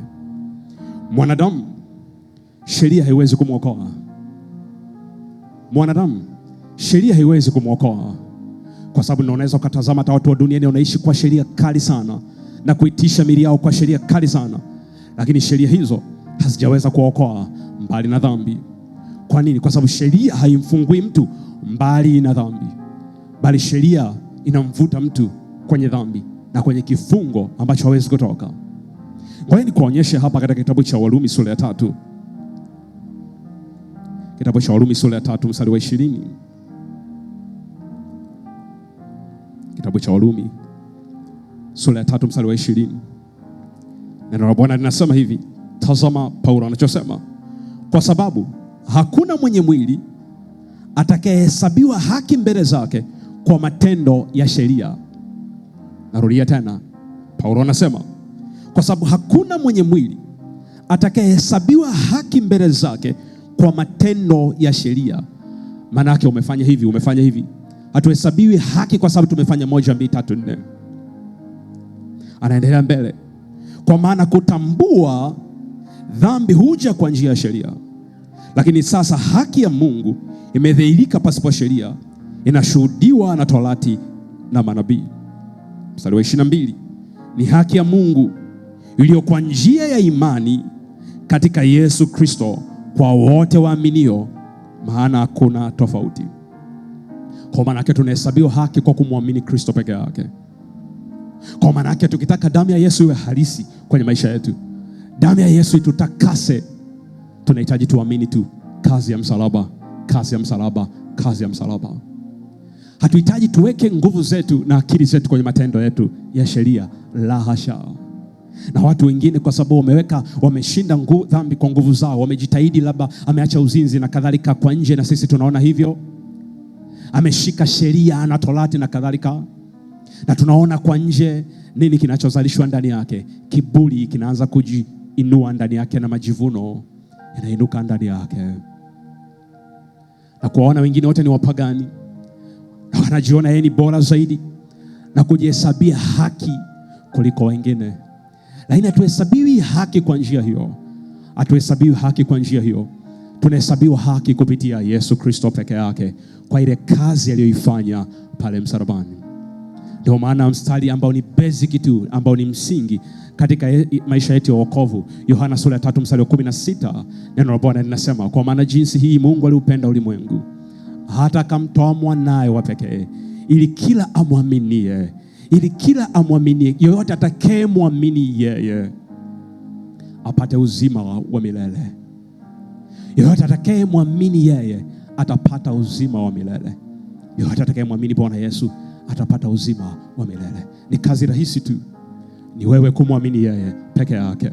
Mwanadamu, sheria haiwezi kumwokoa. Mwanadamu, sheria haiwezi kumwokoa, kwa sababu unaweza kutazama hata watu wa duniani wanaishi kwa sheria kali sana na kuitisha miili yao kwa sheria kali sana, lakini sheria hizo hazijaweza kuokoa mbali na dhambi. Kwa nini? Kwa sababu sheria haimfungui mtu mbali na dhambi, bali sheria inamvuta mtu kwenye dhambi na kwenye kifungo ambacho hawezi kutoka. Ngoja nikuonyeshe hapa katika kitabu cha Warumi sura ya 3. Kitabu cha Warumi sura ya 3 mstari wa 20. Kitabu cha Warumi sura ya 3 mstari wa 20. Neno la Bwana linasema hivi. Tazama Paulo anachosema. Kwa sababu hakuna mwenye mwili atakayehesabiwa haki mbele zake kwa matendo ya sheria. Narudia tena. Paulo anasema, kwa sababu hakuna mwenye mwili atakayehesabiwa haki mbele zake kwa matendo ya sheria. Maana yake umefanya hivi, umefanya hivi. Hatuhesabiwi haki kwa sababu tumefanya 1, 2, 3, 4. Anaendelea mbele. Kwa maana kutambua dhambi huja kwa njia ya sheria. Lakini sasa haki ya Mungu imedhihirika pasipo sheria, inashuhudiwa na Torati na manabii. Mstari wa 22. Ni haki ya Mungu iliyo kwa njia ya imani katika Yesu Kristo kwa wote waaminio, maana hakuna tofauti. Kwa maana yake tunahesabiwa haki kwa kumwamini Kristo peke yake. Kwa maana yake tukitaka damu ya Yesu iwe halisi kwenye maisha yetu, damu ya Yesu itutakase, tunahitaji tuamini tu kazi ya msalaba, kazi ya msalaba, kazi ya msalaba. Hatuhitaji tuweke nguvu zetu na akili zetu kwenye matendo yetu ya sheria, la hasha. Na watu wengine kwa sababu wameshinda dhambi kwa nguvu zao, wamejitahidi, labda ameacha uzinzi na kadhalika kwa nje, na sisi tunaona hivyo. Ameshika sheria na Torati na kadhalika, na tunaona kwa nje nini kinachozalishwa ndani yake. Kiburi kinaanza kujiinua ndani yake na majivuno yanainuka ndani yake. Na kuwaona wengine wote ni wapagani, na wanajiona yeye ni bora zaidi na kujihesabia haki kuliko wengine. Lakini hatuhesabiwi haki kwa njia hiyo. Hatuhesabiwi haki kwa njia hiyo. Tunahesabiwa haki kupitia Yesu Kristo peke yake, kwa ile kazi aliyoifanya pale msalabani. Ndio maana mstari ambao ni basic tu, ambao ni msingi katika maisha yetu ya wokovu, Yohana sura ya 3 mstari wa 16, neno la Bwana linasema, kwa maana jinsi hii Mungu aliupenda ulimwengu hata akamtoa mwanae wa pekee, ili kila amwaminie, yoyote atakayemwamini yeye apate uzima wa milele. Yoyote atakayemwamini yeye atapata uzima wa milele. Yoyote atakayemwamini Bwana Yesu atapata uzima wa milele. Ni kazi rahisi tu. Ni wewe kumwamini yeye peke yake.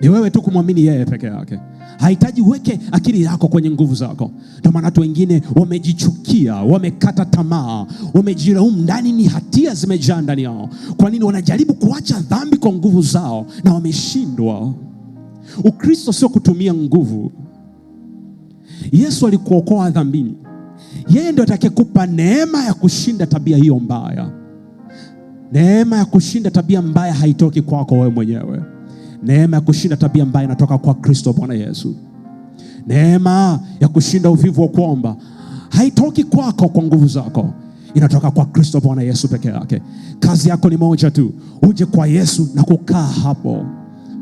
Ni wewe tu kumwamini yeye peke yake. Hahitaji uweke akili yako kwenye nguvu zako. Ndio maana watu wengine wamejichukia, wamekata tamaa, wamejilaumu, ndani ni hatia zimejaa ndani yao. Kwa nini? Wanajaribu kuacha dhambi kwa nguvu zao na wameshindwa. Ukristo sio kutumia nguvu. Yesu alikuokoa dhambini. Yeye ndio atakayekupa neema ya kushinda tabia hiyo mbaya. Neema ya kushinda tabia mbaya haitoki kwako wewe mwenyewe. Neema ya kushinda tabia mbaya inatoka kwa Kristo Bwana Yesu. Neema ya kushinda uvivu wa kuomba haitoki kwako kwa nguvu zako, inatoka kwa Kristo Bwana Yesu peke yake. Kazi yako ni moja tu, uje kwa Yesu na kukaa hapo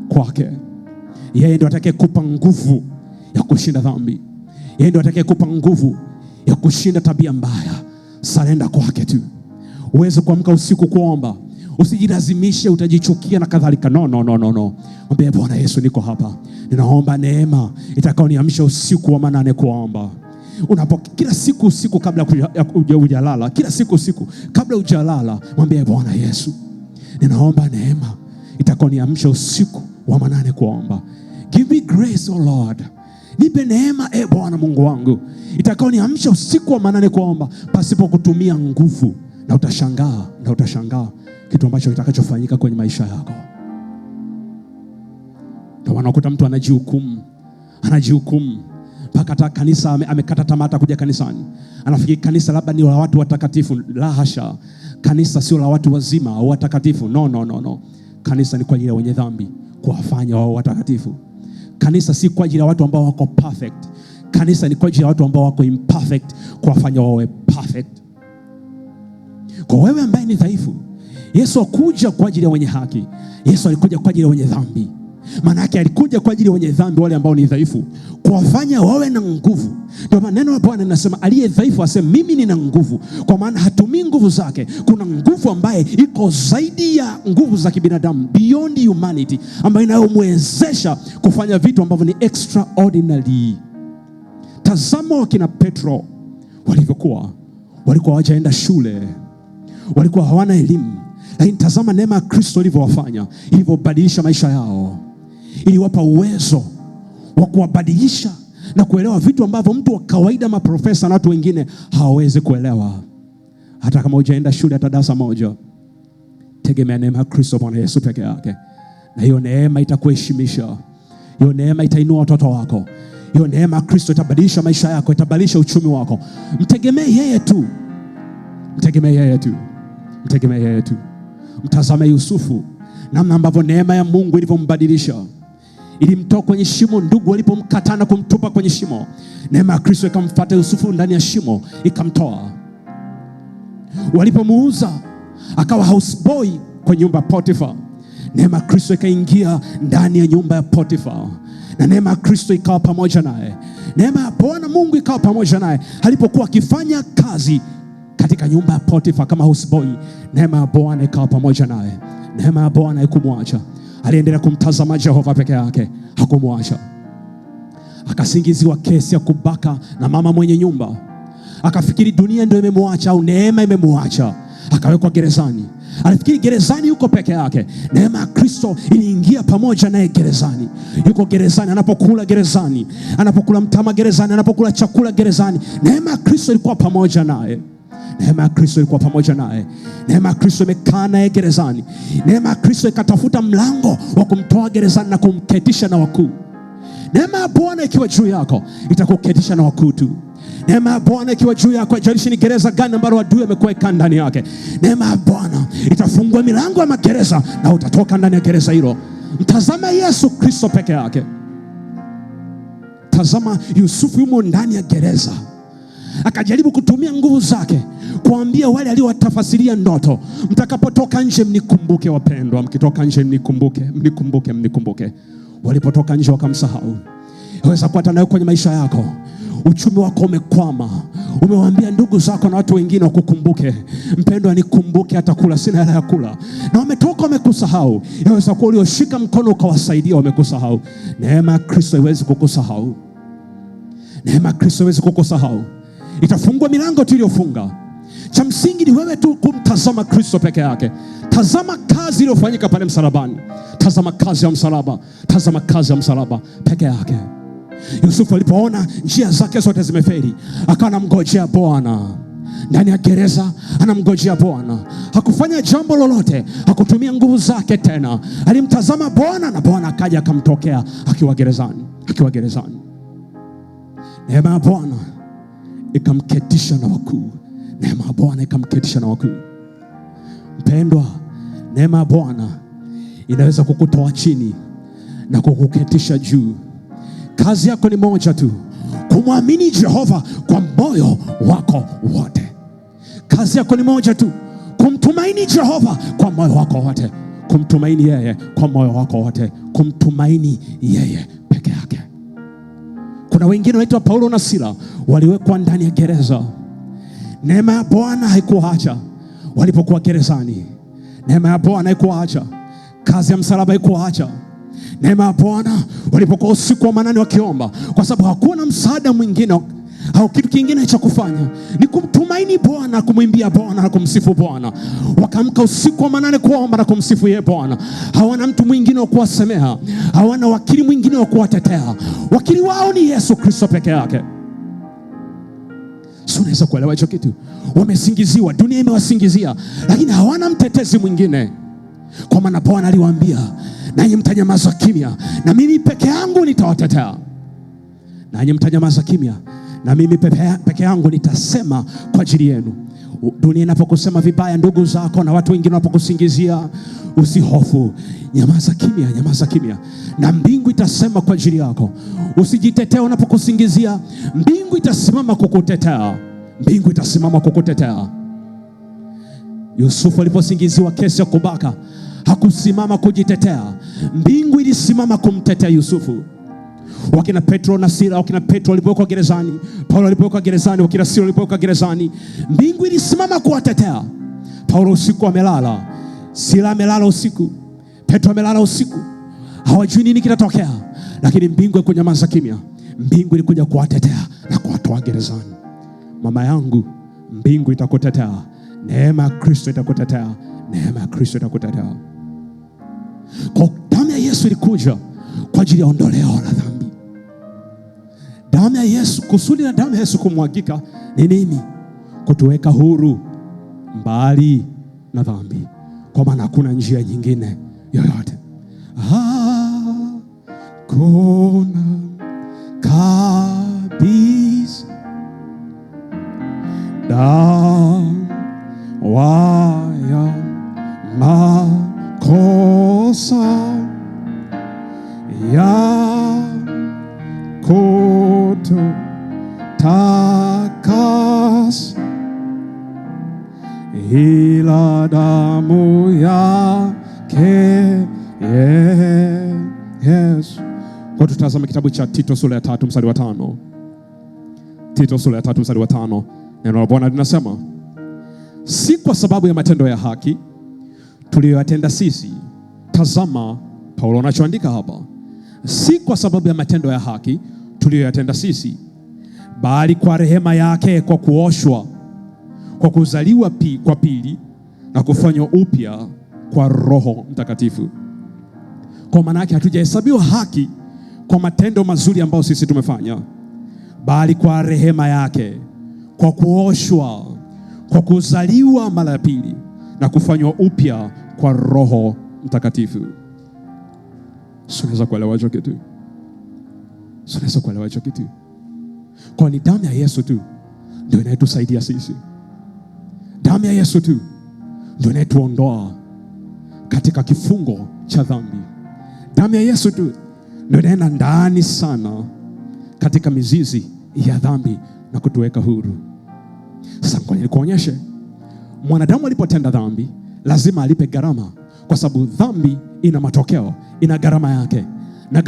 kwake. Yeye ndio atakayekupa nguvu ya kushinda dhambi. Yeye ndio atakayekupa nguvu ya kushinda tabia mbaya. Sarenda kwake tu. Uweze kuamka usiku kuomba. Usijilazimishe, utajichukia na kadhalika. No. Mwambie Bwana Yesu, niko hapa. Ninaomba neema itakaoniamsha usiku wa manane kuomba. Kila siku usiku kabla hujalala, kila siku usiku kabla hujalala, mwambie Bwana Yesu, ninaomba neema itakaoniamsha usiku wa manane kuomba. Give me grace, oh Lord. Nipe neema, Bwana Mungu wangu, itakaoniamsha usiku wa manane kuomba pasipo kutumia nguvu. Na utashangaa kitu ambacho kitakachofanyika kwenye maisha yako. Ndio unakuta mtu anajihukumu mpaka hata kanisa amekata tamaa kuja kanisani. Anafikiri kanisa labda ni la watu watakatifu. La hasha. Kanisa sio la watu wazima au watakatifu. No. Kanisa ni kwa ajili ya wenye dhambi, kuwafanya wao watakatifu. Kanisa si kwa ajili ya watu ambao wako perfect. Kanisa ni kwa ajili ya watu ambao wako imperfect, kuwafanya wawe perfect. Kwa wewe ambaye ni dhaifu, Yesu hakuja kwa ajili ya wenye haki. Yesu alikuja kwa ajili ya wenye dhambi. Maana yake alikuja kwa ajili ya wenye dhambi, wale ambao ni dhaifu, kuwafanya wawe na nguvu. Ndio maana neno la Bwana linasema aliye dhaifu aseme mimi nina nguvu, kwa maana hatumii nguvu zake. Kuna nguvu ambaye iko zaidi ya nguvu za kibinadamu, beyond humanity, ambayo inayomwezesha kufanya vitu ambavyo ni extraordinary. Tazama wakina Petro walivyokuwa, walikuwa hawajaenda shule, walikuwa hawana elimu, lakini tazama neema ya Kristo ilivyowafanya, ilivyobadilisha maisha yao, iliwapa uwezo wa kuwabadilisha na kuelewa vitu ambavyo mtu wa kawaida, maprofesa na watu wengine hawawezi kuelewa. Hata kama hujaenda shule hata darasa moja, tegemea neema ya Kristo Bwana Yesu peke yake, na hiyo neema itakuheshimisha. Hiyo neema itainua watoto wako. Hiyo neema ya Kristo itabadilisha maisha yako, itabadilisha uchumi wako. Mtegemee yeye tu. Mtegemee yeye tu. Mtegemee yeye tu. Mtazame Yusufu, namna ambavyo neema ya Mungu ilivyombadilisha. Ilimtoa kwenye shimo, ndugu walipomkataa na kumtupa kwenye shimo, neema ya Kristo ikamfuata Yusufu ndani ya shimo, ikamtoa. Walipomuuza akawa houseboy kwa nyumba ya Potifa, neema ya Kristo ikaingia ndani ya nyumba ya Potifa, na neema ya Kristo ikawa pamoja naye. Neema ya Bwana Mungu ikawa pamoja naye alipokuwa akifanya kazi katika nyumba ya Potifa kama houseboy. Neema ya Bwana ikawa pamoja naye. Neema ya Bwana haikumwacha. Aliendelea kumtazama Jehova peke yake, hakumwacha. Akasingiziwa kesi ya kubaka na mama mwenye nyumba, akafikiri dunia ndio imemwacha au neema imemwacha, akawekwa gerezani. Alifikiri gerezani yuko peke yake. Neema ya Kristo iliingia pamoja naye gerezani. Yuko gerezani, anapokula gerezani, anapokula mtama gerezani, anapokula chakula gerezani, neema ya Kristo ilikuwa pamoja naye. Neema ya Kristo ilikuwa pamoja naye. Neema ya Kristo imekaa naye gerezani. Neema ya Kristo ikatafuta mlango wa kumtoa gerezani na kumketisha na wakuu. Neema ya Bwana ikiwa juu yako, itakuketisha na wakuu tu. Neema ya Bwana ikiwa juu yako, haijalishi ni gereza gani ambalo adui amekuweka ndani yake, neema ya Bwana itafungua milango ya magereza na utatoka ndani ya gereza hilo. Mtazama Yesu Kristo peke yake. Tazama Yusufu yumo ndani ya gereza, akajaribu kutumia nguvu zake kuambia wale aliowatafasiria ndoto, mtakapotoka nje mnikumbuke wapendwa, mkitoka nje mnikumbuke, mnikumbuke, mnikumbuke. Walipotoka nje wakamsahau. Yaweza kuwa nawe kwenye maisha yako, uchumi wako umekwama, umewaambia ndugu zako na watu wengine wakukumbuke, mpendwa nikumbuke hata kula sina hela ya kula, na wametoka wamekusahau. Yaweza kuwa ulioshika mkono ukawasaidia wamekusahau. Neema ya Kristo haiwezi kukusahau. Neema ya Kristo haiwezi kukusahau. Itafungua milango tu iliyofunga. Cha msingi ni wewe tu kumtazama Kristo peke yake. Tazama kazi iliyofanyika pale msalabani. Tazama kazi ya msalaba. Tazama kazi ya msalaba peke yake. Yusufu alipoona njia zake zote zimefeli, akawa anamngojea Bwana ndani ya gereza, anamngojea Bwana. Hakufanya jambo lolote, hakutumia nguvu zake tena. Alimtazama Bwana na Bwana akaja akamtokea akiwa gerezani, akiwa gerezani. Neema ya Bwana ikamketisha na wakuu. Neema ya Bwana ikamketisha na wakuu. Mpendwa, neema ya Bwana inaweza kukutoa chini na kukuketisha juu. Kazi yako ni moja tu, kumwamini Jehova kwa moyo wako wote. Kazi yako ni moja tu, kumtumaini Jehova kwa moyo wako wote. Kumtumaini yeye kwa moyo wako wote. Kumtumaini yeye peke yake. Kuna wengine wanaitwa Paulo na Sila, waliwekwa ndani ya gereza. Neema ya Bwana haikuwaacha walipokuwa gerezani. Neema ya Bwana haikuwaacha. Kazi ya msalaba haikuwaacha. Neema ya Bwana walipokuwa usiku wa manane wakiomba, kwa sababu hakuna msaada mwingine au kitu kingine cha kufanya, ni kumtumaini Bwana, kumwimbia Bwana na kumsifu Bwana. Wakaamka usiku wa manane kuomba na kumsifu yeye Bwana. Hawana mtu mwingine wa kuwasemea, hawana wakili mwingine wa kuwatetea. Wakili wao ni Yesu Kristo peke yake. Sio, unaweza kuelewa hicho kitu? Wamesingiziwa, dunia imewasingizia, lakini hawana mtetezi mwingine. Kwa maana Bwana aliwaambia, nanyi mtanyamaza kimya na mimi peke yangu nitawatetea. Nanyi mtanyamaza kimya na mimi peke yangu nitasema kwa ajili yenu. Dunia inapokusema vibaya, ndugu zako na watu wengine wanapokusingizia, usihofu. Nyamaza kimya, nyamaza kimya, na mbingu itasema kwa ajili yako. Usijitetee unapokusingizia, mbingu itasimama kukutetea. Mbingu itasimama kukutetea. Yusufu aliposingiziwa kesi ya kubaka, hakusimama kujitetea. Mbingu ilisimama kumtetea Yusufu. Wakina Petro na Sila, wakina Petro walipowekwa gerezani, Paulo alipowekwa gerezani, wakina Sila walipowekwa gerezani, mbingu ilisimama kuwatetea. Paulo usiku amelala, Sila amelala usiku, Petro amelala usiku, hawajui nini kinatokea, lakini mbingu haikunyamaza kimya. Mbingu ilikuja kuwatetea na kuwatoa gerezani. Mama yangu, mbingu itakutetea. Neema ya Kristo itakutetea. Neema ya Kristo itakutetea. Kwa damu ya Yesu ilikuja kwa ajili ya ondoleo la dhambi. Damu ya Yesu, kusudi la damu ya Yesu kumwagika ni nini? Kutuweka huru mbali na dhambi, kwa maana hakuna njia nyingine yoyote. Hakuna kabisa dawa ya makosa ya kututakasa ila damu yake Yesu. Kwa tutazama kitabu cha Tito sura ya 3 mstari wa 5. Tito sura ya 3 mstari wa 5. Neno la Bwana linasema, si kwa sababu ya matendo ya haki tuliyoyatenda sisi. Tazama Paulo anachoandika hapa. Si kwa sababu ya matendo ya haki tuliyoyatenda sisi, bali kwa rehema yake, kwa kuoshwa, kwa kuzaliwa kwa pili na kufanywa upya kwa Roho Mtakatifu. Kwa maana yake hatujahesabiwa haki kwa matendo mazuri ambayo sisi tumefanya, bali kwa rehema yake, kwa kuoshwa, kwa kuzaliwa mara ya pili na kufanywa upya kwa Roho Mtakatifu. Unaweza kuelewa hicho kitu? Unaweza kuelewa hicho kitu? Kwa ni damu ya Yesu tu ndio inayetusaidia sisi. Damu ya Yesu tu ndio inayetuondoa katika kifungo cha dhambi. Damu ya Yesu tu ndio inaenda ndani sana katika mizizi ya dhambi na kutuweka huru. Sasa ngoja nikuonyeshe. Mwanadamu alipotenda dhambi lazima alipe gharama, kwa sababu dhambi ina matokeo, ina gharama yake, na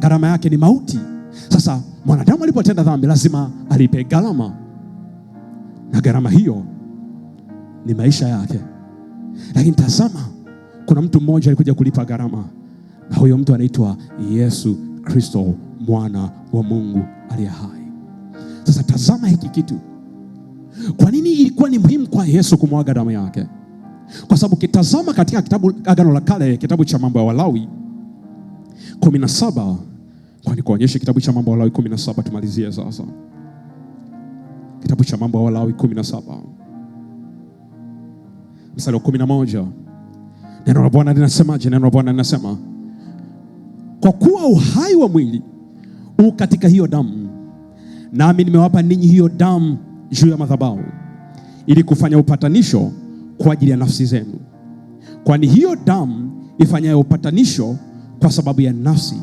gharama yake ni mauti. Sasa mwanadamu alipotenda dhambi lazima alipe gharama, na gharama hiyo ni maisha yake. Lakini tazama, kuna mtu mmoja alikuja kulipa gharama, na huyo mtu anaitwa Yesu Kristo, mwana wa Mungu aliye hai. Sasa tazama hiki kitu. Kwa nini ilikuwa ni muhimu kwa Yesu kumwaga damu yake? Kwa sababu kitazama katika kitabu Agano la Kale, kitabu cha Mambo ya Walawi 17. Kwa nikuonyeshe kitabu cha Mambo ya Walawi 17, tumalizie sasa. Kitabu cha Mambo ya Walawi 17 mstari wa 11. Neno la Bwana linasemaje? Neno la Bwana linasema, kwa kuwa uhai wa mwili u katika hiyo damu, nami nimewapa ninyi hiyo damu juu ya madhabahu, ili kufanya upatanisho kwa ajili ya nafsi zenu. Kwani hiyo damu ifanyayo upatanisho kwa sababu ya nafsi,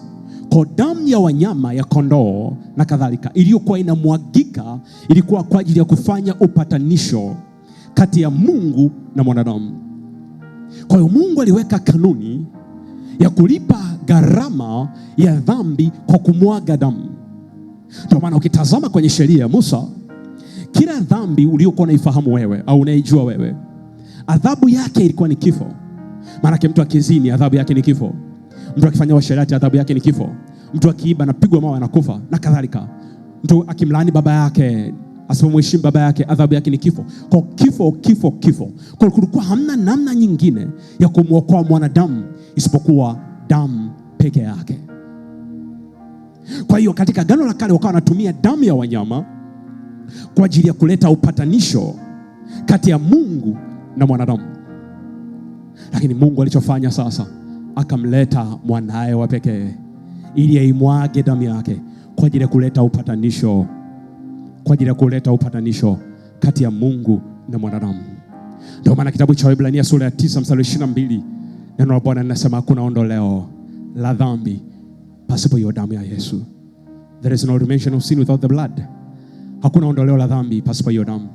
kwa damu ya wanyama, ya kondoo na kadhalika, iliyokuwa inamwagika, ilikuwa kwa ajili ya kufanya upatanisho kati ya Mungu na mwanadamu. Kwa hiyo Mungu aliweka kanuni ya kulipa gharama ya dhambi kwa kumwaga damu. Ndio maana ukitazama kwenye sheria ya Musa, kila dhambi uliokuwa unaifahamu wewe au unaijua wewe, adhabu yake ilikuwa ni kifo. Maana mtu akizini adhabu yake ni kifo. Mtu akifanya uasherati adhabu yake ni kifo. Mtu akiiba anapigwa mawe anakufa na kadhalika. Mtu akimlaani baba yake, asipomheshimu baba yake, adhabu yake ni kifo. Kwa kifo. Kwa kulikuwa hamna namna nyingine ya kumwokoa mwanadamu isipokuwa damu peke yake. Kwa hiyo katika Agano la Kale wakawa wanatumia damu ya wanyama kwa ajili ya kuleta upatanisho kati ya Mungu na mwanadamu. Lakini Mungu alichofanya sasa, akamleta mwanae wa pekee ili aimwage damu yake kwa ajili ya kuleta upatanisho, kwa ajili ya kuleta upatanisho kati ya Mungu na mwanadamu. Ndio maana kitabu cha Waebrania sura ya 9 mstari 22, neno la Bwana linasema hakuna ondoleo la dhambi pasipo hiyo damu ya Yesu. There is no remission of sin without the blood. Hakuna ondoleo la dhambi pasipo hiyo damu.